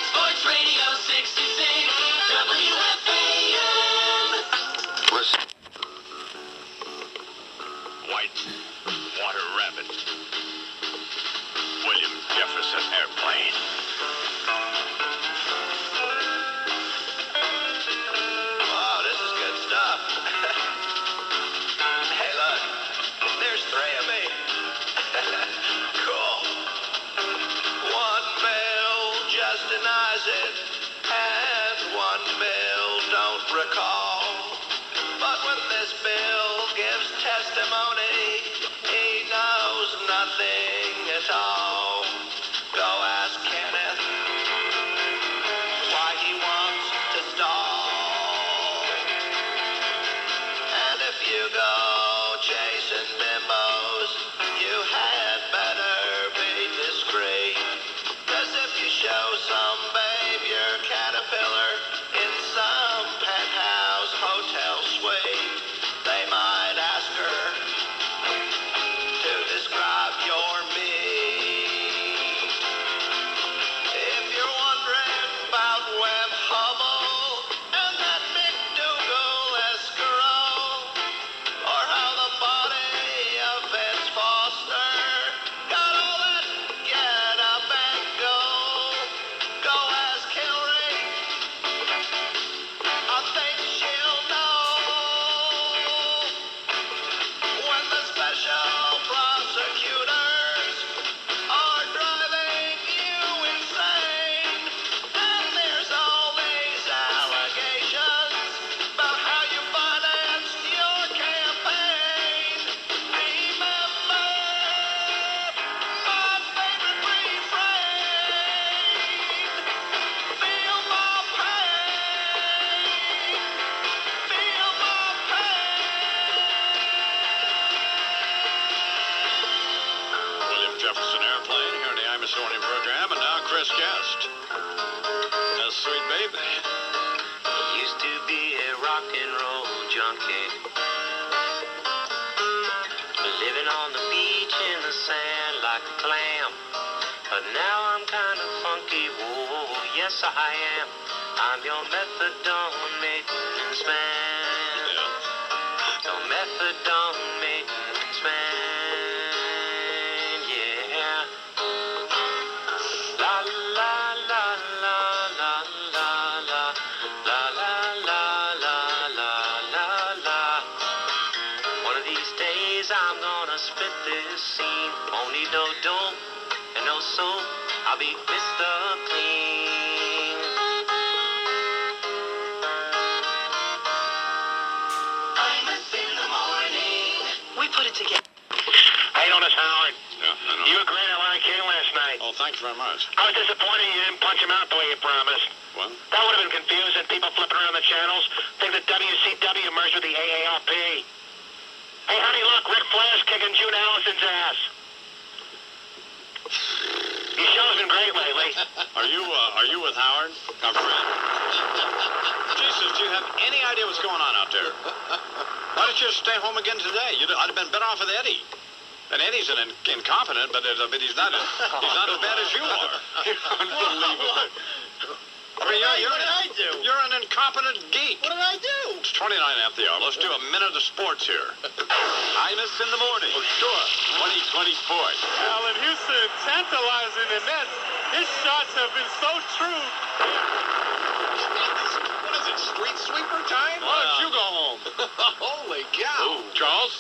Sports Radio 66, WFAN. Listen. White Water Rabbit. William Jefferson Airplane. Wow, this is good stuff. this morning program, and now Chris Guest. A sweet baby. Used to be a rock and roll junkie, living on the beach in the sand like a clam. But now I'm kind of funky, whoa, yes I am. I'm your methadone maintenance man. Your methadone maintenance man, yeah. La la la la la la la la la la la la la la. One of these days I'm gonna spit this scene. Won't need no dope and no soap. I'll be Mr. Clean. Imus in the morning. We put it together. Hey, notice, Howard. Yeah, I know. You were great at Larry King last night. Oh, thanks very much. I was disappointed you didn't punch him out the way you promised. What? That would have been confusing. People flipping around the channels think that WCW merged with the AARP. Hey, honey, look, Ric Flair's kicking June Allison's ass. Your show's been great lately. Are you with Howard, our friend? Jesus, do you have any idea what's going on out there? Why don't you stay home again today? I'd have been better off with Eddie. And Eddie's incompetent, but he's not as bad as you are. Unbelievable. I mean, What did I do? You're an incompetent geek. What did I do? It's 29 after the hour. Let's do a minute of sports here. Imus in the morning. Oh, sure. 2024. Alan Houston tantalizing the net. His shots have been so true. What is it, street sweeper time? Why don't you go home? Holy cow. Ooh, Charles?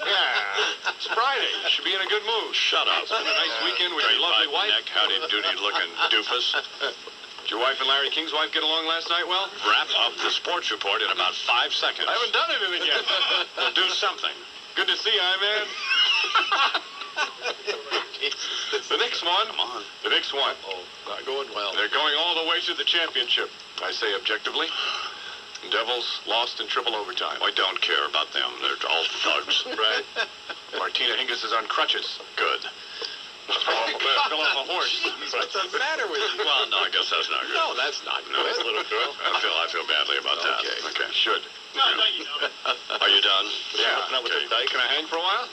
Yeah. It's Friday. You should be in a good mood. Shut up. It's been a nice weekend with your lovely wife. Neck, howdy doody looking doofus. Did your wife and Larry King's wife get along last night well? Wrap up the sports report in about 5 seconds. I haven't done anything yet. Well, do something. Good to see you, man. The next one. Come on. The next one. Oh, not going well. They're going all the way to the championship. I say objectively. Devils lost in triple overtime. I don't care about them. They're all thugs. Right. Martina Hingis is on crutches. Good. Fell off a horse. What's the matter with you? Well, no, I guess that's not good. No, that's not good. Nice little girl. I feel badly about that. Okay. Should. No, you don't. Are you done? Yeah. Open up with the dike. Can I hang for a while?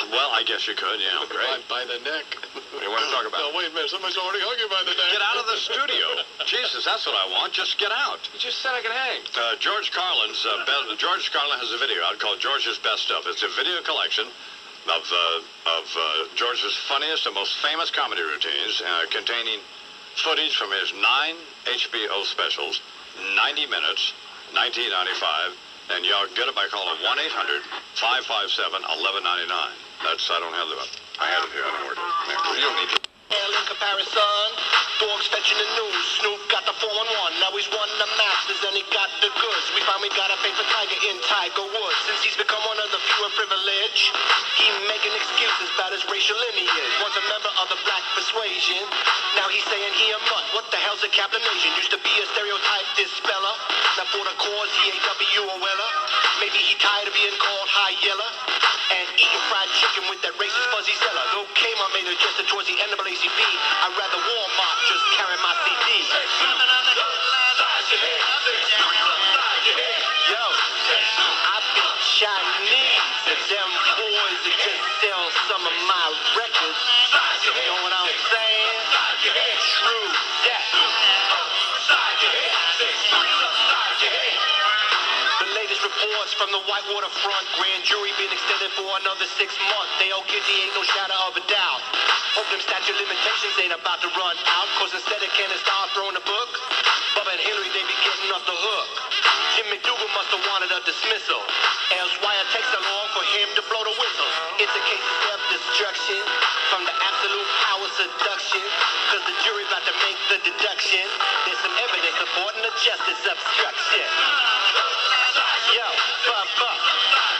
Well, I guess you could, yeah. Great. By the neck. What do you want to talk about? No, wait a minute. Somebody's already hung you by the neck. Get out of the studio. Jesus, that's what I want. Just get out. You just said I could hang. George Carlin has a video out called George's Best Stuff. It's a video collection of George's funniest and most famous comedy routines, containing footage from his 9 HBO specials, 90 minutes, 1995. And y'all get it by calling 1-800-557-1199. That's, I don't have the, I had it here, I don't know where it is. You don't need to. In comparison, dogs fetching the news. Snoop got the 4-on-1. Now he's won the Masters and he got the goods. We finally got a favorite Tiger in Tiger Woods. Since he's become one of the few and privileged, he making excuses about his racial lineage. Once a member of the black persuasion, now he's saying he a mutt. What the hell's a Kaplan Nation? Used to be a stereotype dispeller. Now for the cause, he ain't W-O-L-er. Maybe he tired of being called high yeller and eating fried chicken with that racist fuzzy zeller. Though Kmart made adjusted towards the NAACP, I'd rather Walmart just carry my CD. Yo, I be Chinese, and them boys that just sell some of my records. You know what I'm saying? True that. The latest reports from the Whitewater front, grand jury being extended for another 6 months. They all guilty, ain't no shadow of a doubt. Hope them statute limitations ain't about to run out, cause instead of Cannon start throwing the book, Bubba and Hillary, they be getting off the hook. Jim McDougal must have wanted a dismissal, else why it takes so long for him to blow the whistle. It's a case of self-destruction from the absolute power seduction, cause the jury about to make the deduction. There's some evidence supporting the justice obstruction. Yo, Bubba,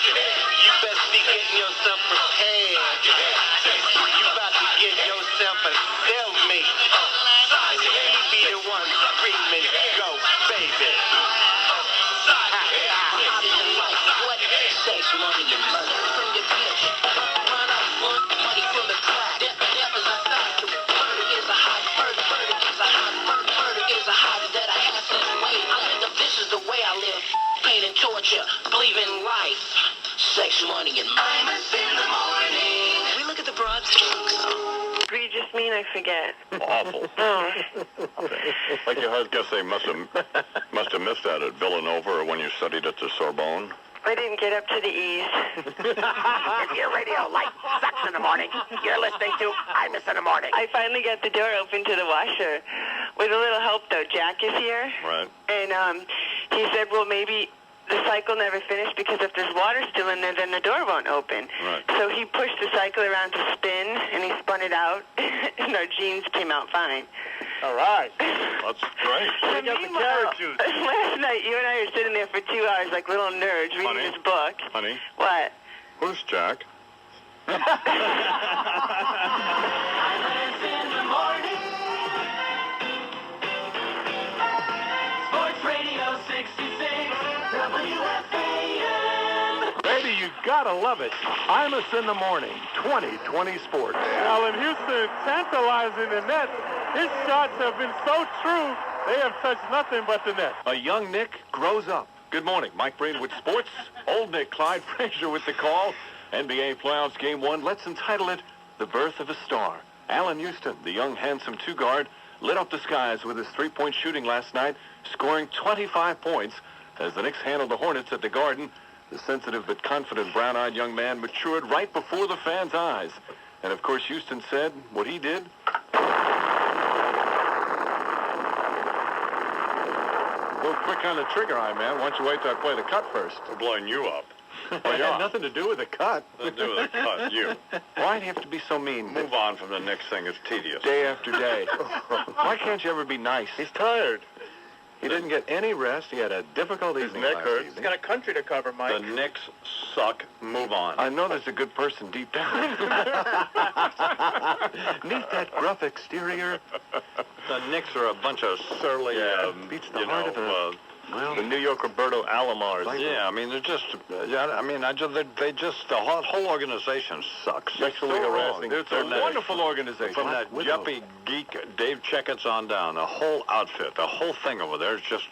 you best be getting yourself prepared. You about to get yourself a cellmate. And he be the one screaming, go, baby. What each morning in Imus in the morning. We look at the broad strokes. What do you just mean I forget? Awful. Oh. Like I guess they must have missed that at Villanova or when you studied at the Sorbonne. I didn't get up to the E's. If your radio light sucks in the morning, you're listening to Imus in the morning. I finally got the door open to the washer. With a little help, though. Jack is here. Right. And he said, well, maybe the cycle never finished because if there's water still in there, then the door won't open. Right. So he pushed the cycle around to spin, and he spun it out, and our jeans came out fine. All right. That's great. So meanwhile, last night, you and I were sitting there for 2 hours like little nerds reading Honey. this book. Honey. What? Who's Jack? Imus in the morning. Sports Radio 66, WFAN. Baby, you gotta love it. Imus in the morning, 2020 sports. Well, in Houston, tantalizing the net. His shots have been so true, they have touched nothing but the net. A young Nick grows up. Good morning, Mike Breen with sports. Old Nick Clyde Frazier with the call. NBA playoffs game 1. Let's entitle it The Birth of a Star. Allen Houston, the young, handsome two-guard, lit up the skies with his three-point shooting last night, scoring 25 points as the Knicks handled the Hornets at the Garden. The sensitive but confident brown-eyed young man matured right before the fans' eyes. And, of course, Houston said what he did. A little quick on the trigger eye, man. Why don't you wait till I play the cut first? We're blowing you up. Well, yeah. Had nothing to do with the cut. Nothing to do with the cut, you. Why'd he have to be so mean? Move on from the Knicks thing. It's tedious. Day after day. Why can't you ever be nice? He's tired. He didn't get any rest. He had a difficult evening His neck last hurts. evening. He's got a country to cover, Mike. The Knicks suck. Move on. I know there's a good person deep down. Neath that gruff exterior. The Knicks are a bunch of surly, beats the heart of a... the New York Roberto Alomars. Yeah, I mean, they're just, they just, the whole organization sucks. Sexually harassing. It's a wonderful organization. From that yuppie geek Dave Checketts on down, the whole outfit, the whole thing over there is just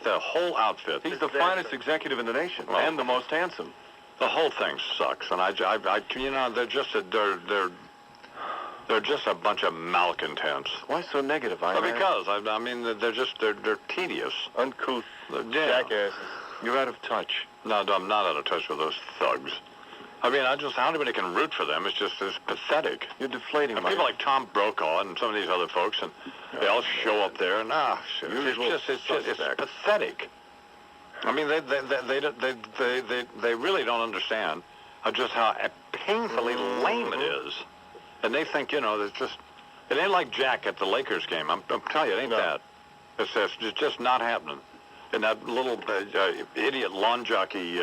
the whole outfit. He's the finest executive in the nation and the most handsome. The whole thing sucks, and they're just a bunch of malcontents. Why so negative? Because I mean they're tedious, uncouth, jackasses. You're out of touch. No, I'm not out of touch with those thugs. I mean, anybody can root for them. It's pathetic. You're deflating. And people like Tom Brokaw and some of these other folks, and they all show up there, and it's pathetic. I mean, they really don't understand just how painfully lame it is. And they think, it ain't like Jack at the Lakers game. I'm telling you, it ain't that. It's just not happening. And that little idiot lawn jockey,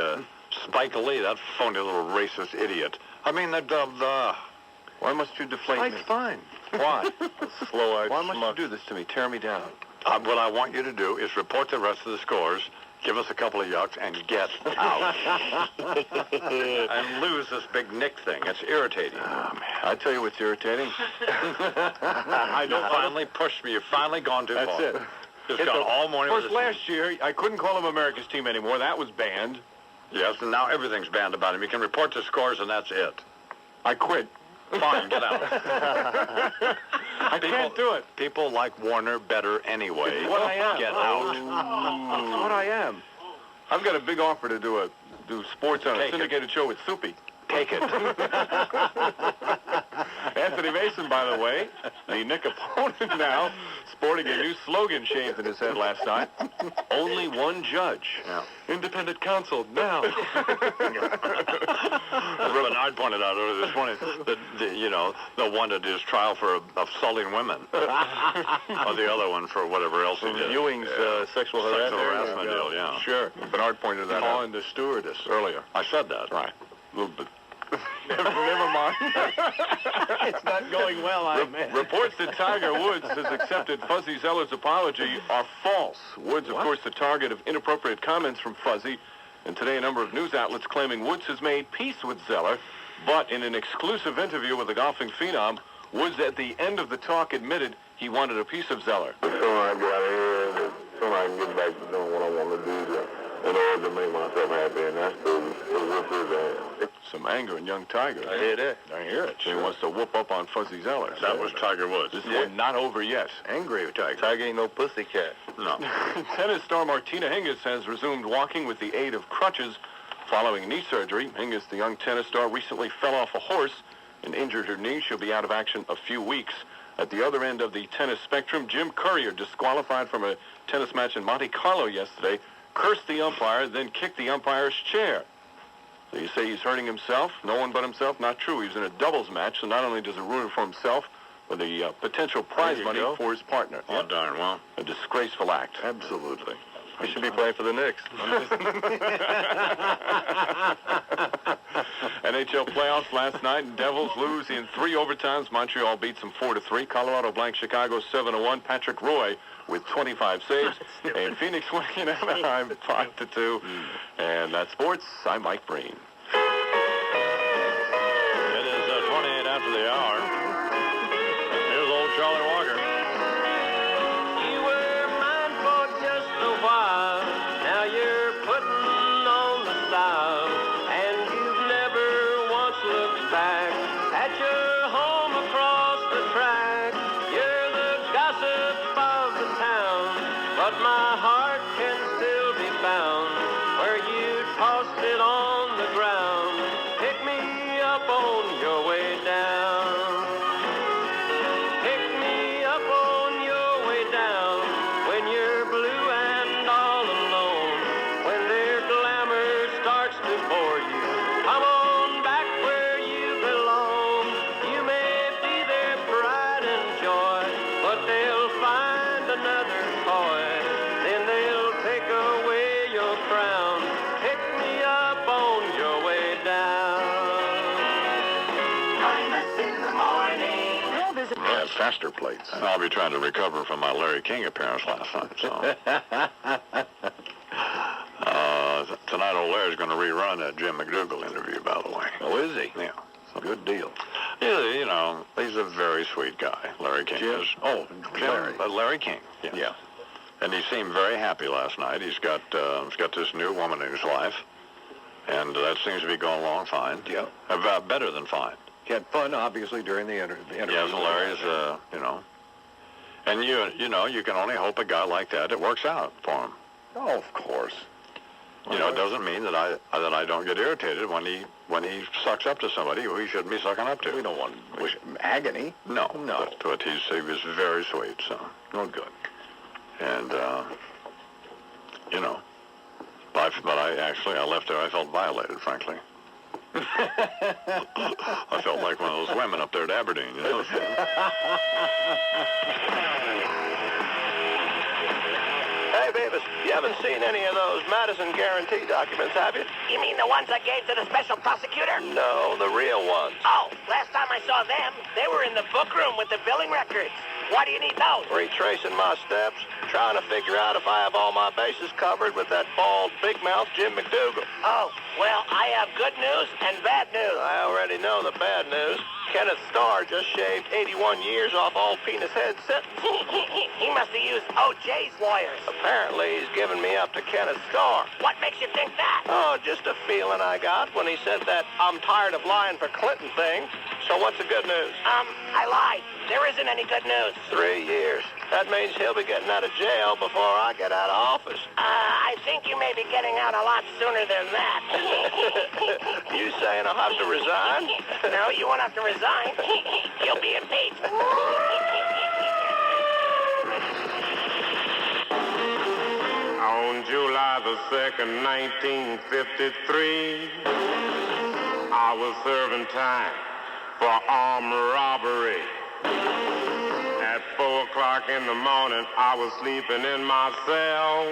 Spike Lee, that phony little racist idiot. I mean, why must you deflate me? Spike's fine. Why? Slow-eyed Why must you do this to me? Tear me down. What I want you to do is report the rest of the scores, give us a couple of yucks, and get out. And lose this big Nick thing. It's irritating. Oh, man. I tell you what's irritating. I know. Finally pushed me. You've finally gone too far. That's it. Just gone all morning. Of course, last year, I couldn't call him America's team anymore. That was banned. Yes, and now everything's banned about him. You can report the scores, and that's it. I quit. Fine, get out. I can't do it. People like Warner better anyway. What I am. Get out. That's what I am. I've got a big offer to do sports on a syndicated show with Soupy. Take it. Anthony Mason, by the way, the Nick opponent now, sporting a new slogan shaved in his head last night. Only one judge. Yeah. Independent counsel now. Bernard pointed out earlier this morning that the one that did his trial for assaulting women, or the other one for whatever else he did. Ewing's sexual harassment deal. Yeah. Sure. Bernard pointed that out. On the stewardess earlier. I said that. Right. A little bit. Never mind. It's not going well, I admit. Reports that Tiger Woods has accepted Fuzzy Zeller's apology are false. Woods, of course, the target of inappropriate comments from Fuzzy. And today, a number of news outlets claiming Woods has made peace with Zeller. But in an exclusive interview with the golfing phenom, Woods, at the end of the talk, admitted he wanted a piece of Zeller. The sooner I get out of here, the sooner I can get back to doing what I want to do in order to make myself happy. And that's the Woodford some anger in young Tiger. I hear that. I hear it. He wants to whoop up on Fuzzy Zeller. That was Tiger Woods. This one not over yet. Angry with Tiger. Tiger ain't no pussycat. No. Tennis star Martina Hingis has resumed walking with the aid of crutches following knee surgery. Hingis, the young tennis star, recently fell off a horse and injured her knee. She'll be out of action a few weeks. At the other end of the tennis spectrum, Jim Courier, disqualified from a tennis match in Monte Carlo yesterday, cursed the umpire, then kicked the umpire's chair. So you say he's hurting himself? No one but himself? Not true. He was in a doubles match, so not only does it ruin it for himself, but the potential prize money for his partner. Oh, darn well. A disgraceful act. Absolutely. We should be playing for the Knicks. NHL playoffs last night, and Devils lose in 3 overtimes. Montreal beats them 4-3. Colorado blank Chicago 7-1. Patrick Roy with 25 saves. And Phoenix winning in Anaheim 5-2. And that's sports. I'm Mike Breen. It is 28 after the hour. Here's old Charlie Walker. You were mine for just a while. Now you're putting on the style. And you've never once looked back at your home across the track. You're the gossip of the town, but my heart can still be found where you tossed it on the ground. Pick me up on your way down. Pick me up on your way down when you're blue and all alone. When their glamour starts to bore you, come on back where you belong. You may be their pride and joy, but they'll find another toy. Then they'll take away your crown. Pick me up on your way down. Imus in the morning. Yeah, faster plates. I'll be trying to recover from my Larry King appearance last night. So tonight, old Larry's going to rerun that Jim McDougal interview, by the way. Oh, is he? Yeah. Good deal. Yeah, you know, he's a very sweet guy, Larry King is. Oh, Larry. Larry King. Yes. Yeah. And he seemed very happy last night. He's got this new woman in his life, and that seems to be going along fine. Yeah. Better than fine. He had fun, obviously, during the interview. Yes, Larry's, you know. And you know, you can only hope a guy like that, it works out for him. Oh, of course. You know, it doesn't mean that I don't get irritated when he sucks up to somebody who he shouldn't be sucking up to. We don't want agony. No. No. But he was very sweet, so. Oh, good. And, you know, but I left there, I felt violated, frankly. I felt like one of those women up there at Aberdeen, you know. Hey, Beavis, you haven't seen any of those Madison guarantee documents, have you? You mean the ones I gave to the special prosecutor? No, the real ones. Oh, last time I saw them, they were in the book room with the billing records. Why do you need those? Retracing my steps, trying to figure out if I have all my bases covered with that bald, big-mouth Jim McDougal. Oh, well, I have good news and bad news. I already know the bad news. Kenneth Starr just shaved 81 years off all penis head sentence. He must have used O.J.'s lawyers. Apparently, he's given me up to Kenneth Starr. What makes you think that? Oh, just a feeling I got when he said that I'm tired of lying for Clinton thing. So what's the good news? I lied. There isn't any good news. 3 years. That means he'll be getting out of jail before I get out of office. I think you may be getting out a lot sooner than that. You saying I'll have to resign? No, you won't have to resign. You'll be impeached. On July the 2nd, 1953, I was serving time for armed robbery. At 4 o'clock in the morning, I was sleeping in my cell.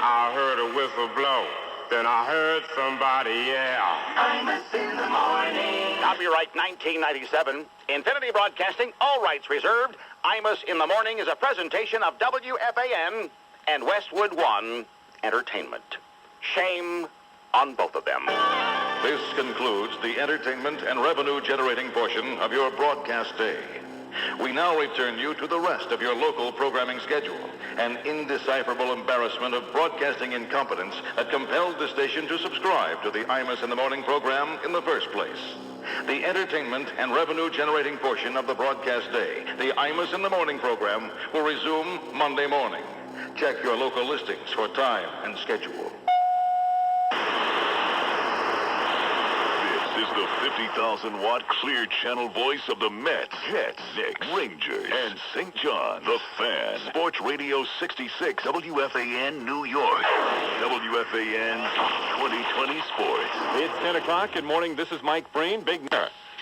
I heard a whistle blow, then I heard somebody yell. Imus in the morning. Copyright 1997. Infinity Broadcasting, all rights reserved. Imus in the Morning is a presentation of WFAN and Westwood One Entertainment. Shame on both of them. This concludes the entertainment and revenue-generating portion of your broadcast day. We now return you to the rest of your local programming schedule. An indecipherable embarrassment of broadcasting incompetence that compelled the station to subscribe to the Imus in the Morning program in the first place. The entertainment and revenue-generating portion of the broadcast day, the Imus in the Morning program, will resume Monday morning. Check your local listings for time and schedule. This is the 50,000-watt clear channel voice of the Mets, Jets, Knicks, Rangers, and St. John. The Fan. Sports Radio 66, WFAN, New York. WFAN 2020 Sports. It's 10 o'clock. Good morning. This is Mike Breen. Big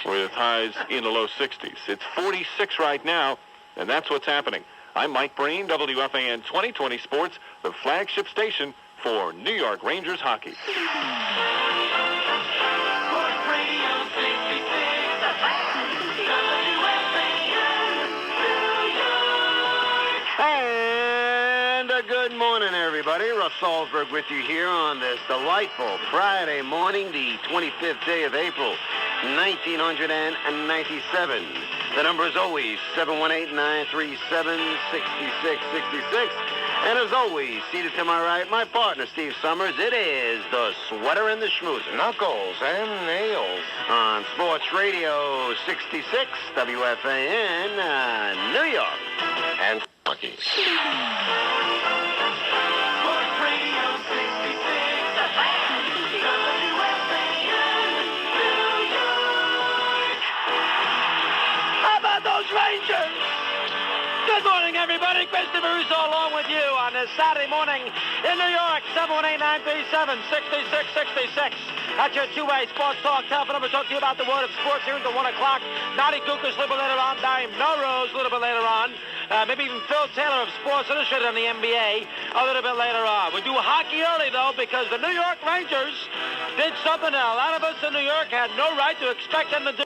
with highs in the low 60s. It's 46 right now, and that's what's happening. I'm Mike Breen, WFAN 2020 Sports, the flagship station for New York Rangers hockey. And good morning, everybody. Russ Salzberg with you here on this delightful Friday morning, the 25th day of April, 1997. The number is always 718-937-6666. And as always, seated to my right, my partner, Steve Summers. It is the Sweater and the Schmoozer. Knuckles and nails. On Sports Radio 66, WFAN, New York. And Kentucky. Sports Radio 66, WFAN, New York. How about those Rangers? Good morning, everybody. Christopher Russo along with you on this Saturday morning in New York, 718-937-6666. That's your two-way sports talk telephone number. Talk to you about the world of sports here until 1 o'clock. Naughty Gookers a little bit later on. Barry Melrose a little bit later on. Maybe even Phil Taylor of Sports Illustrated on the NBA a little bit later on. We do hockey early, though, because the New York Rangers did something that a lot of us in New York had no right to expect them to do.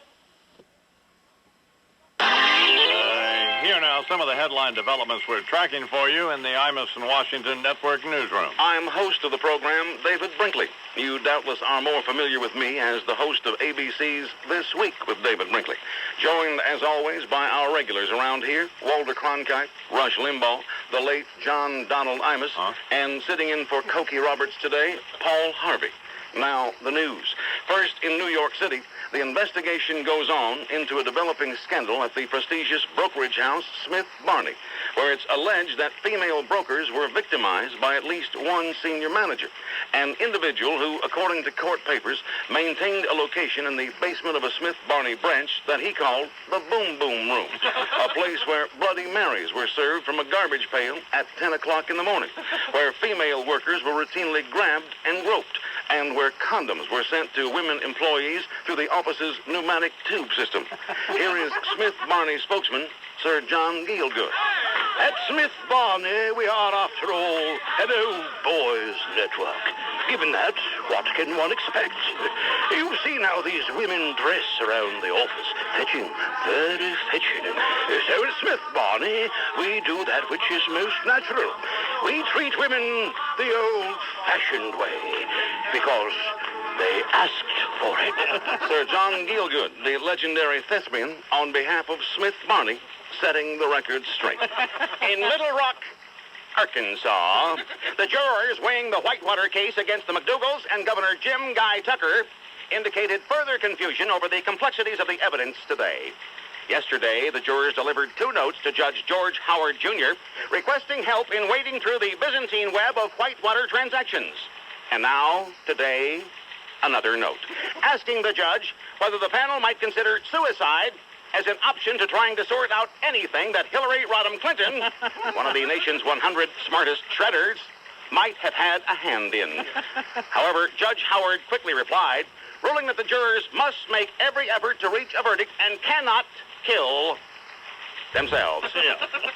Here now, some of the headline developments we're tracking for you in the Imus and Washington Network newsroom. I'm host of the program, David Brinkley. You doubtless are more familiar with me as the host of ABC's This Week with David Brinkley. Joined, as always, by our regulars around here, Walter Cronkite, Rush Limbaugh, the late John Donald Imus, and sitting in for Cokie Roberts today, Paul Harvey. Now, the news. First, in New York City, the investigation goes on into a developing scandal at the prestigious brokerage house Smith Barney, where it's alleged that female brokers were victimized by at least one senior manager, an individual who, according to court papers, maintained a location in the basement of a Smith Barney branch that he called the Boom Boom Room, a place where Bloody Marys were served from a garbage pail at 10 o'clock in the morning, where female workers were routinely grabbed and groped, and where condoms were sent to women employees through the office's pneumatic tube system. Here is Smith Barney spokesman, Sir John Gielgud. At Smith Barney, we are, after all, an old boys' network. Given that, what can one expect? You see how these women dress around the office. Fetching, very fetching. So at Smith Barney, we do that which is most natural. We treat women the old-fashioned way, because they asked for it. Sir John Gielgud, the legendary thespian, on behalf of Smith Barney, setting the record straight. In Little Rock, Arkansas, the jurors weighing the Whitewater case against the McDougals and Governor Jim Guy Tucker indicated further confusion over the complexities of the evidence today. Yesterday, the jurors delivered 2 notes to Judge George Howard, Jr., requesting help in wading through the Byzantine web of Whitewater transactions. And now, today, another note, asking the judge whether the panel might consider suicide as an option to trying to sort out anything that Hillary Rodham Clinton, one of the nation's 100 smartest shredders, might have had a hand in. However, Judge Howard quickly replied, ruling that the jurors must make every effort to reach a verdict and cannot kill themselves.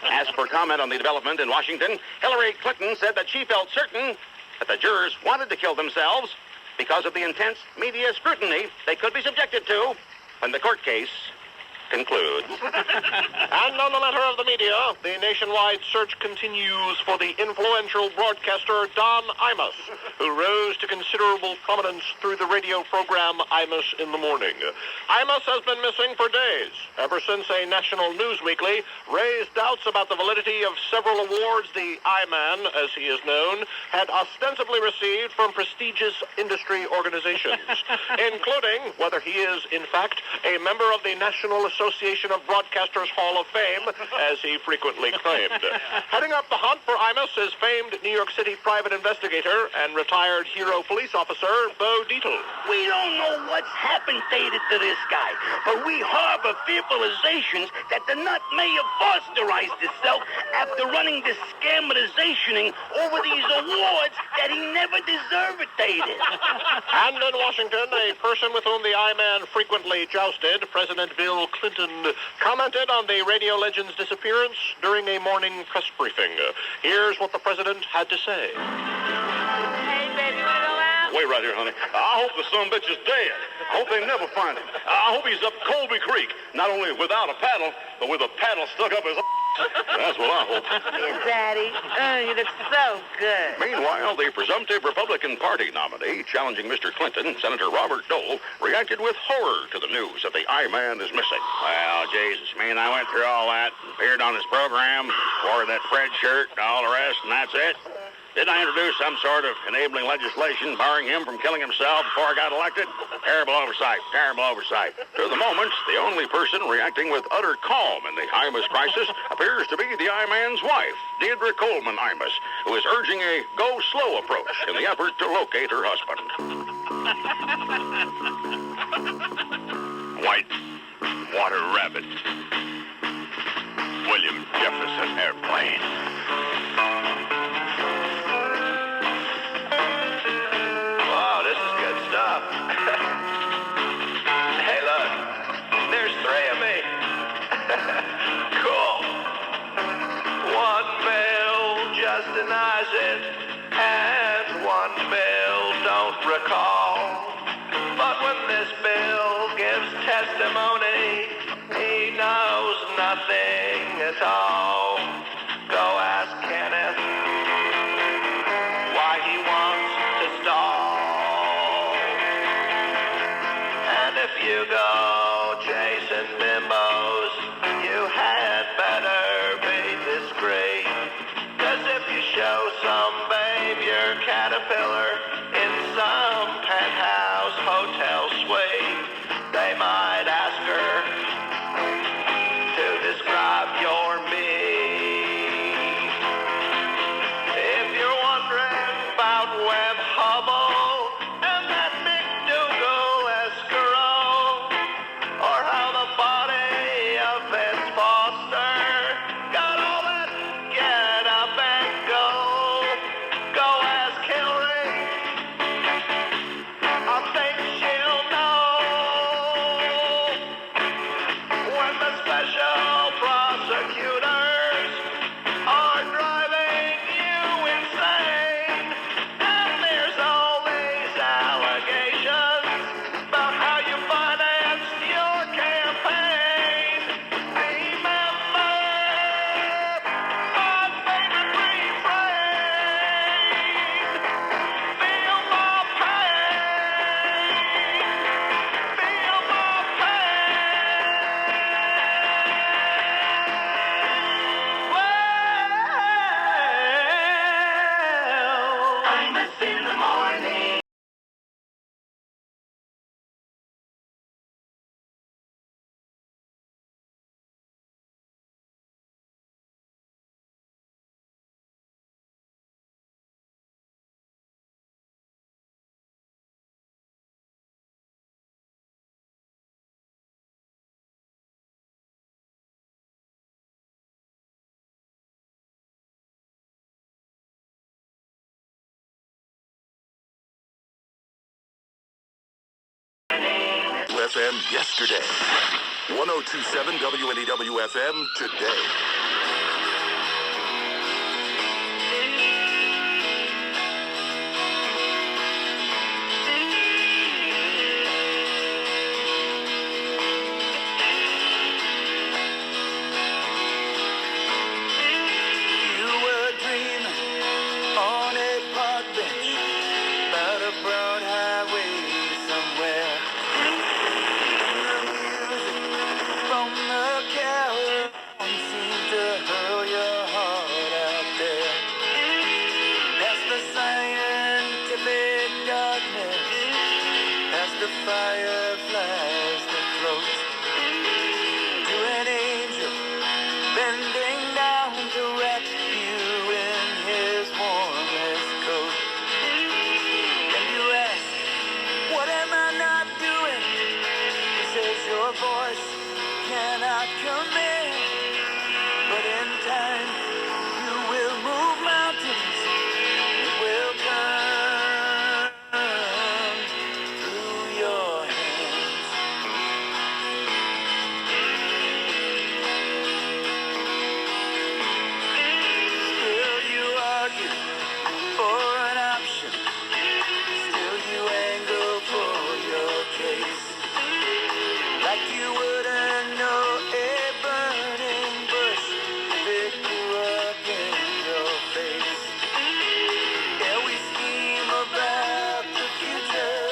As for comment on the development in Washington, Hillary Clinton said that she felt certain that the jurors wanted to kill themselves because of the intense media scrutiny they could be subjected to when the court case concludes. And on the letter of the media, the nationwide search continues for the influential broadcaster Don Imus, who rose to considerable prominence through the radio program Imus in the Morning. Imus has been missing for days, ever since a national news weekly raised doubts about the validity of several awards the I-Man, as he is known, had ostensibly received from prestigious industry organizations, including whether he is, in fact, a member of the National Association of Broadcasters Hall of Fame, as he frequently claimed. Heading up the hunt for Imus is famed New York City private investigator and retired hero police officer Bo Dietl. We don't know what's happened dated to this guy, but we harbor fearfulizations that the nut may have fosterized himself after running the scamatizationing over these awards that he never deserved dated. And in Washington, a person with whom the I-Man frequently jousted, President Bill Clinton, commented on the radio legend's disappearance during a morning press briefing. Here's what the president had to say. Hey, baby, wanna go out? Wait right here, honey. I hope the son bitch is dead. I hope they never find him. I hope he's up Colby Creek, not only without a paddle, but with a paddle stuck up his That's what I hope. Daddy, you look so good. Meanwhile, the presumptive Republican Party nominee challenging Mr. Clinton, Senator Robert Dole, reacted with horror to the news that the I-Man is missing. Well, Jesus, man, I went through all that, appeared on his program, wore that Fred shirt and all the rest, and that's it. Didn't I introduce some sort of enabling legislation barring him from killing himself before I got elected? Terrible oversight, terrible oversight. To the moment, the only person reacting with utter calm in the Imus crisis appears to be the I-Man's wife, Deirdre Coleman Imus, who is urging a go-slow approach in the effort to locate her husband. White water rabbit. William Jefferson airplane. Wow, this is good stuff. Hey, look. There's 3 of me. Cool. One bill just denies it, and one bill don't recall. But when this bill gives testimony, he knows nothing at all. Go ask Kenneth why he wants to stall. And if you go chasing bimbos, you had better be discreet. 'Cause if you show some babe your caterpillar in some penthouse hotel suite, they might ask her to describe your meat. If you're wondering about Webb Hubble and that McDougal Escarole, or how the body of Vince Foster got all that get up and go ask Hillary. I think she'll know when the special prosecutors are driving you insane. And there's all these allegations about how you financed your campaign. Remember my favorite refrain. Feel my pain. Feel my pain. Imus in the morning. FM yesterday. 1027 WNEW FM today. the fireflies that float to an angel bending down to wrap you in his warmest coat. And you ask, what am I not doing? He says your voice cannot command, but in time you will move mountains. It will come through your hands. Still you argue for an option. Still you angle for your case. Like you wouldn't know a burning bush if it grew up in your face. Yeah, we scheme about the future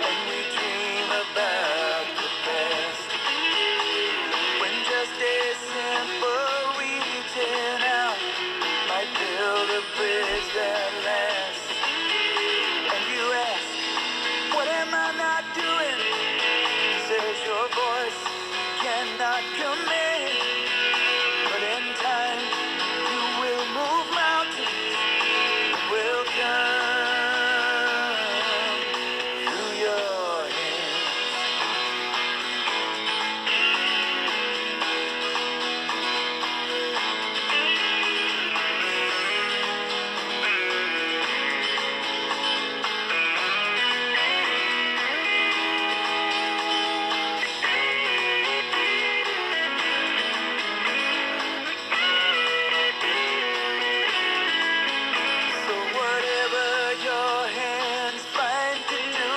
and we dream about the past. When just a simple reaching out might build a bridge that lasts. And you ask, what am I not doing? He says your voice cannot command, but in time you will move mountains. It will come through your hands. So whatever your hands find to do,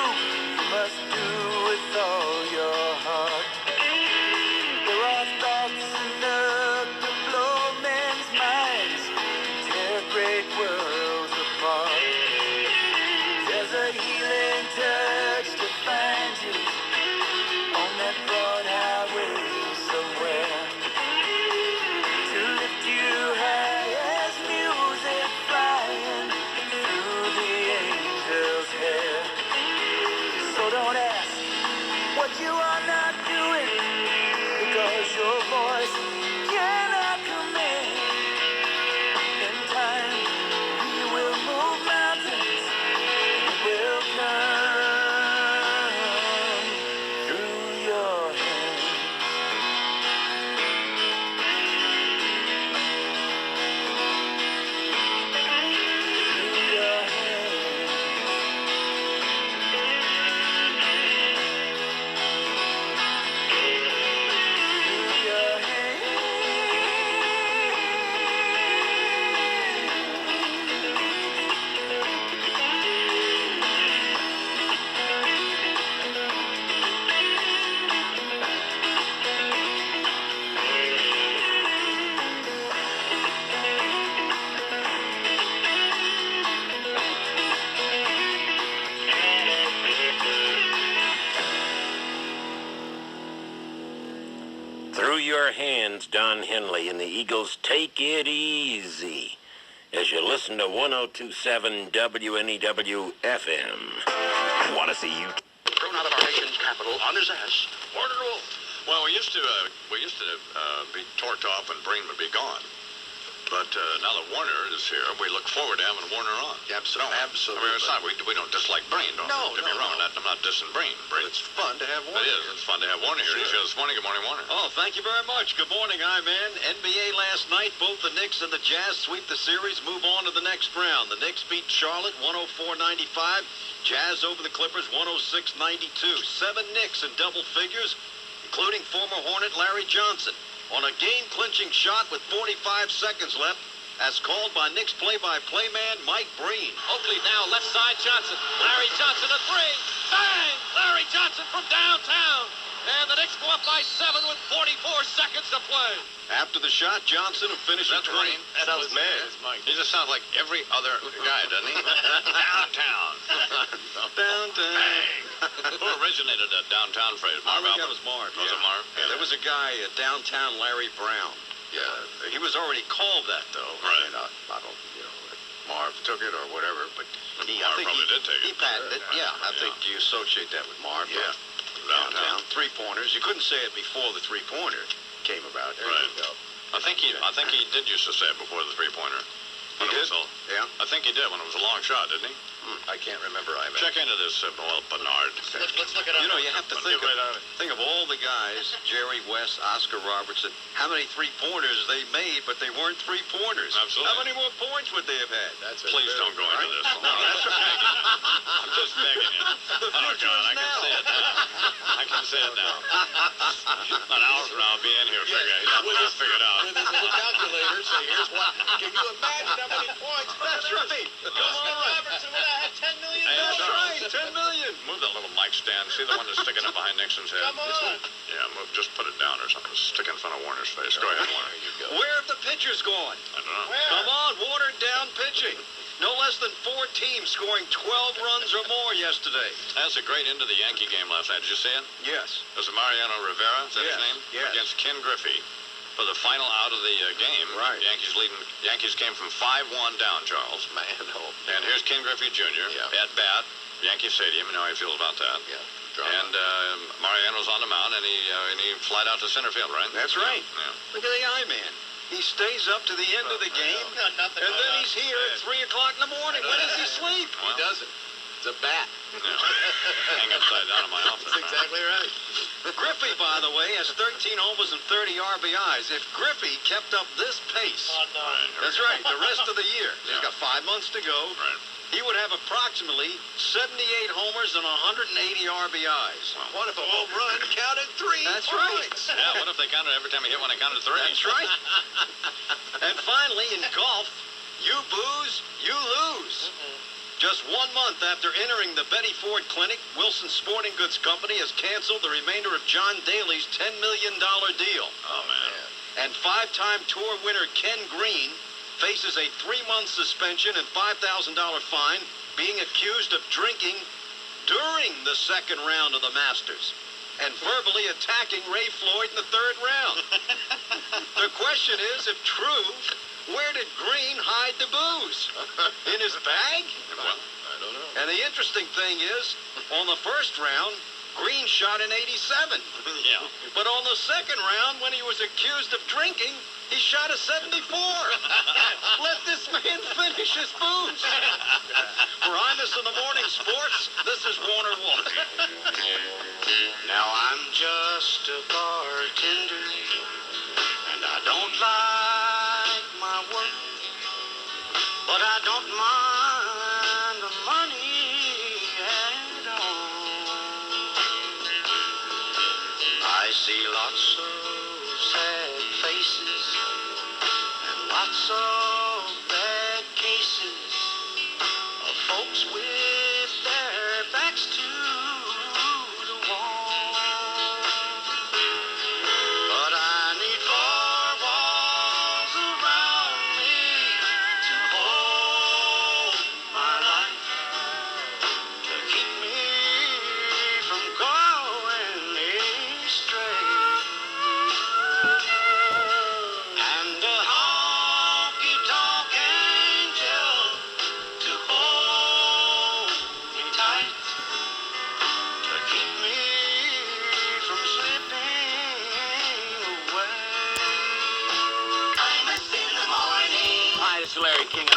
you must do with all your heart. There are thoughts enough to blow men's minds, tear great worlds apart. There's a healing touch to find you on that broad highway somewhere, to lift you high as music flying through the angel's hair. So don't ask what you are not doing, because your voice cannot command. In time, you will move mountains. It will come through your hands. Through your hands. Through your Through your hands, Don Henley and the Eagles Take It Easy as you listen to 102.7 WNEW FM. Want to see you Thrown out of our nation's capital on his ass. Order Wolf. Well, we used to be torqued off and Breen would be gone. But now that Warner is here, we look forward to having Warner on. Absolutely. No, Absolutely. I mean, it's not, we don't dislike Breen, don't No, we? Get me no, wrong, no. I'm not dissing Breen. It's fun to have Warner It is. here. It's fun to have Warner here. He's Sure. here this morning. Good morning, Warner. Oh, thank you very much. Good morning, I'm NBA last night, both the Knicks and the Jazz sweep the series, move on to the next round. The Knicks beat Charlotte 104-95. Jazz over the Clippers 106-92. 7 Knicks in double figures, including former Hornet Larry Johnson, on a game-clinching shot with 45 seconds left, as called by Knicks play-by-play man Mike Breen. Oakley now left side Johnson. Larry Johnson a three. Bang! Larry Johnson from downtown. And the Knicks go up by 7 with 44 seconds to play. After the shot, Johnson, who finished at 20. That sounds mad. He just sounds like every other guy, doesn't he? Downtown. Downtown. Bang. Who originated that downtown phrase? I Marv think that Albert? was Marv. Was it Marv? Yeah, there was a guy, downtown Larry Brown. Yeah. He was already called that, though. Right. I mean, I don't, Marv took it or whatever, but I think probably did take it. He patented it. Yeah, I think you associate that with Marv. Yeah. Downtown. 3-pointers. You couldn't say it before the 3-pointer came about. There Right. you go. I think he did used to say it before the 3-pointer. He did? Yeah. I think he did when it was a long shot, didn't he? I can't remember either. Check into this, Bernard. Let's look it up. You know, you have to think of all the guys, Jerry West, Oscar Robertson, how many 3-pointers they made, but they weren't 3-pointers. Absolutely. How many more points would they have had? Please don't go into this. No, that's right. I'm just begging you. The future is now. I can see it now. An hour from now, I'll be in here figured out. With his little calculator, say, here's what. Can you imagine how many points? That's right. Oscar Robertson would have had 10 million. That's right, 10 million. Move that little mic stand. See the one that's sticking up behind Nixon's head? Come on. Yeah, just put it down or something. Stick in front of Warner's face. Go ahead, Warner. There you go. Where have the pitchers gone? I don't know. Come on, watered down pitching. No less than 4 teams scoring 12 runs or more yesterday. That's a great end to the Yankee game last night. Did you see it? Yes. It was Mariano Rivera, is that his name? Yes. Against Ken Griffey for the final out of the game. Right. Yankees came from 5-1 down, Charles. Man, oh. And here's Ken Griffey Jr. at bat, Yankee Stadium. You know how he feels about that. Yeah. And Mariano's on the mound, and he flied out to center field, right? That's right. Yeah. Look at the eye man. He stays up to the end of the game, and then he's here at 3 o'clock in the morning. When does he sleep? Well, He doesn't. It's a bat. Hang upside down in my office. That's exactly right. Griffey, by the way, has 13 homers and 30 RBIs. If Griffey kept up this pace, that's right, the rest of the year, he's got 5 months to go, he would have approximately 78 homers and 180 RBIs. What if a home run counted 3? That's right. Yeah, what if they counted every time he hit one, they counted 3? That's right. And finally, in golf, you booze, you lose. Just 1 month after entering the Betty Ford Clinic, Wilson Sporting Goods Company has canceled the remainder of John Daly's $10 million deal. Oh, man. And 5-time tour winner Ken Green faces a 3-month suspension and $5,000 fine, being accused of drinking during the second round of the Masters and verbally attacking Ray Floyd in the 3rd round. The question is, if true, where did Green hide the booze? In his bag? Well, I don't know. And the interesting thing is, on the first round, Green shot an 87. Yeah. But on the second round, when he was accused of drinking, he shot a 74. Let this man finish his booze. For Imus in the Morning Sports, this is Warner Walker. Now I'm just a bartender, and I don't like my work, but I don't mind the money at all. I see lots of sad faces and lots of bad cases of folks with their backs to the wall. But I need 4 walls around me to hold my life, to keep me from going astray. And a honky-tonk angel to hold me tight, to keep me from slipping away. Imus in the morning. Hi, this is Larry King.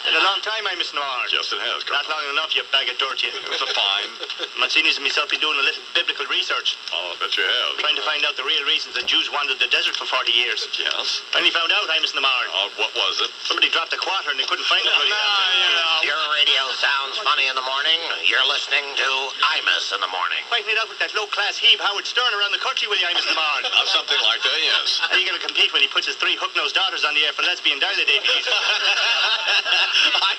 In a long time, I'm missing hard. Yes, it has. Not long enough, you bag of dirt, you. It's a fine. Mazzini's and myself been doing a little biblical research, Oh, I bet you have. trying to find out the real reasons the Jews wandered the desert for 40 years. Yes. Finally found out, I'm missing the mark. Oh, what was it? Somebody dropped a quarter and they couldn't find it. Your radio sounds funny in the morning. You're listening to Imus in the morning. Fighting it out with that low-class heave Howard Stern around the country with you, I'm missing the mark. Something like that, yes. How are you going to compete when he puts his 3 hook-nosed daughters on the air for lesbian dial-a-day fees? I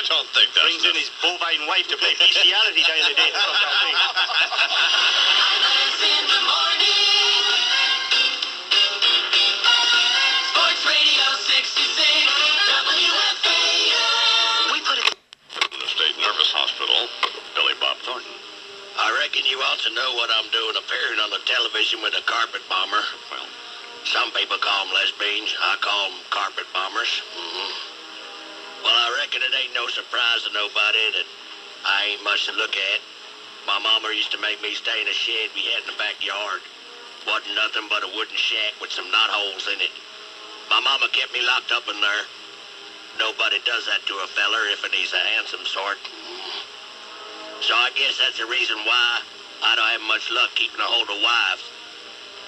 don't think that's... Brings in his bovine wife to play bestiality dial-a-day. Imus in the morning. Sports Radio 66, WFAN. We put it in the State Nervous Hospital, Billy Bob Thornton. I reckon you ought to know what I'm doing appearing on the television with a carpet bomber. Well, some people call them lesbians. I call them carpet bombers. Well, I reckon it ain't no surprise to nobody that I ain't much to look at. My mama used to make me stay in a shed we had in the backyard. Wasn't nothing but a wooden shack with some knot holes in it. My mama kept me locked up in there. Nobody does that to a feller if he's a handsome sort. So I guess that's the reason why I don't have much luck keeping a hold of wives.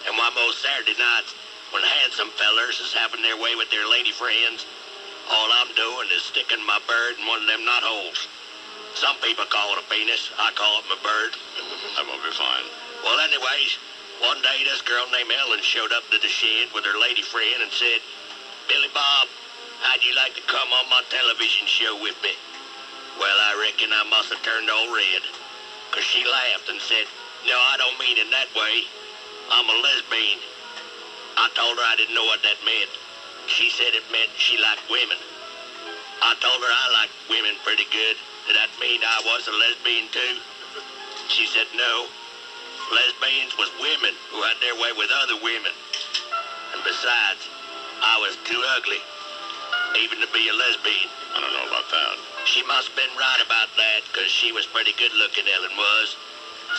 And why most Saturday nights, when handsome fellers is having their way with their lady friends, all I'm doing is sticking my bird in one of them knot holes. Some people call it a penis. I call it my bird. That won't be fine. Well, anyways, one day this girl named Ellen showed up to the shed with her lady friend and said, "Billy Bob, how'd you like to come on my television show with me?" Well, I reckon I must have turned all red, 'cause she laughed and said, "No, I don't mean it that way. I'm a lesbian." I told her I didn't know what that meant. She said it meant she liked women. I told her I liked women pretty good. Did that mean I was a lesbian too? She said no. Lesbians was women who had their way with other women. And besides, I was too ugly even to be a lesbian. I don't know about that. She must have been right about that, 'cause she was pretty good looking, Ellen was.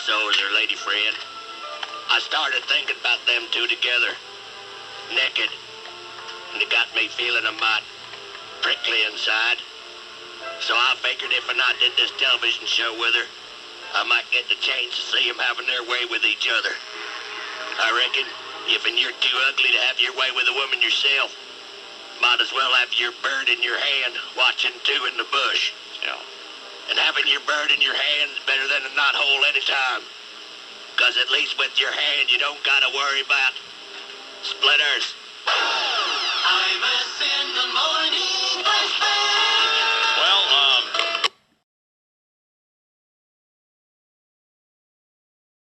So was her lady friend. I started thinking about them two together, naked, and it got me feeling a mite prickly inside. So I figured if I did this television show with her, I might get the chance to see them having their way with each other. I reckon if you're too ugly to have your way with a woman yourself, might as well have your bird in your hand watching two in the bush. Yeah. And having your bird in your hand is better than a knot hole any time. 'Cause at least with your hand, you don't gotta worry about splitters. imus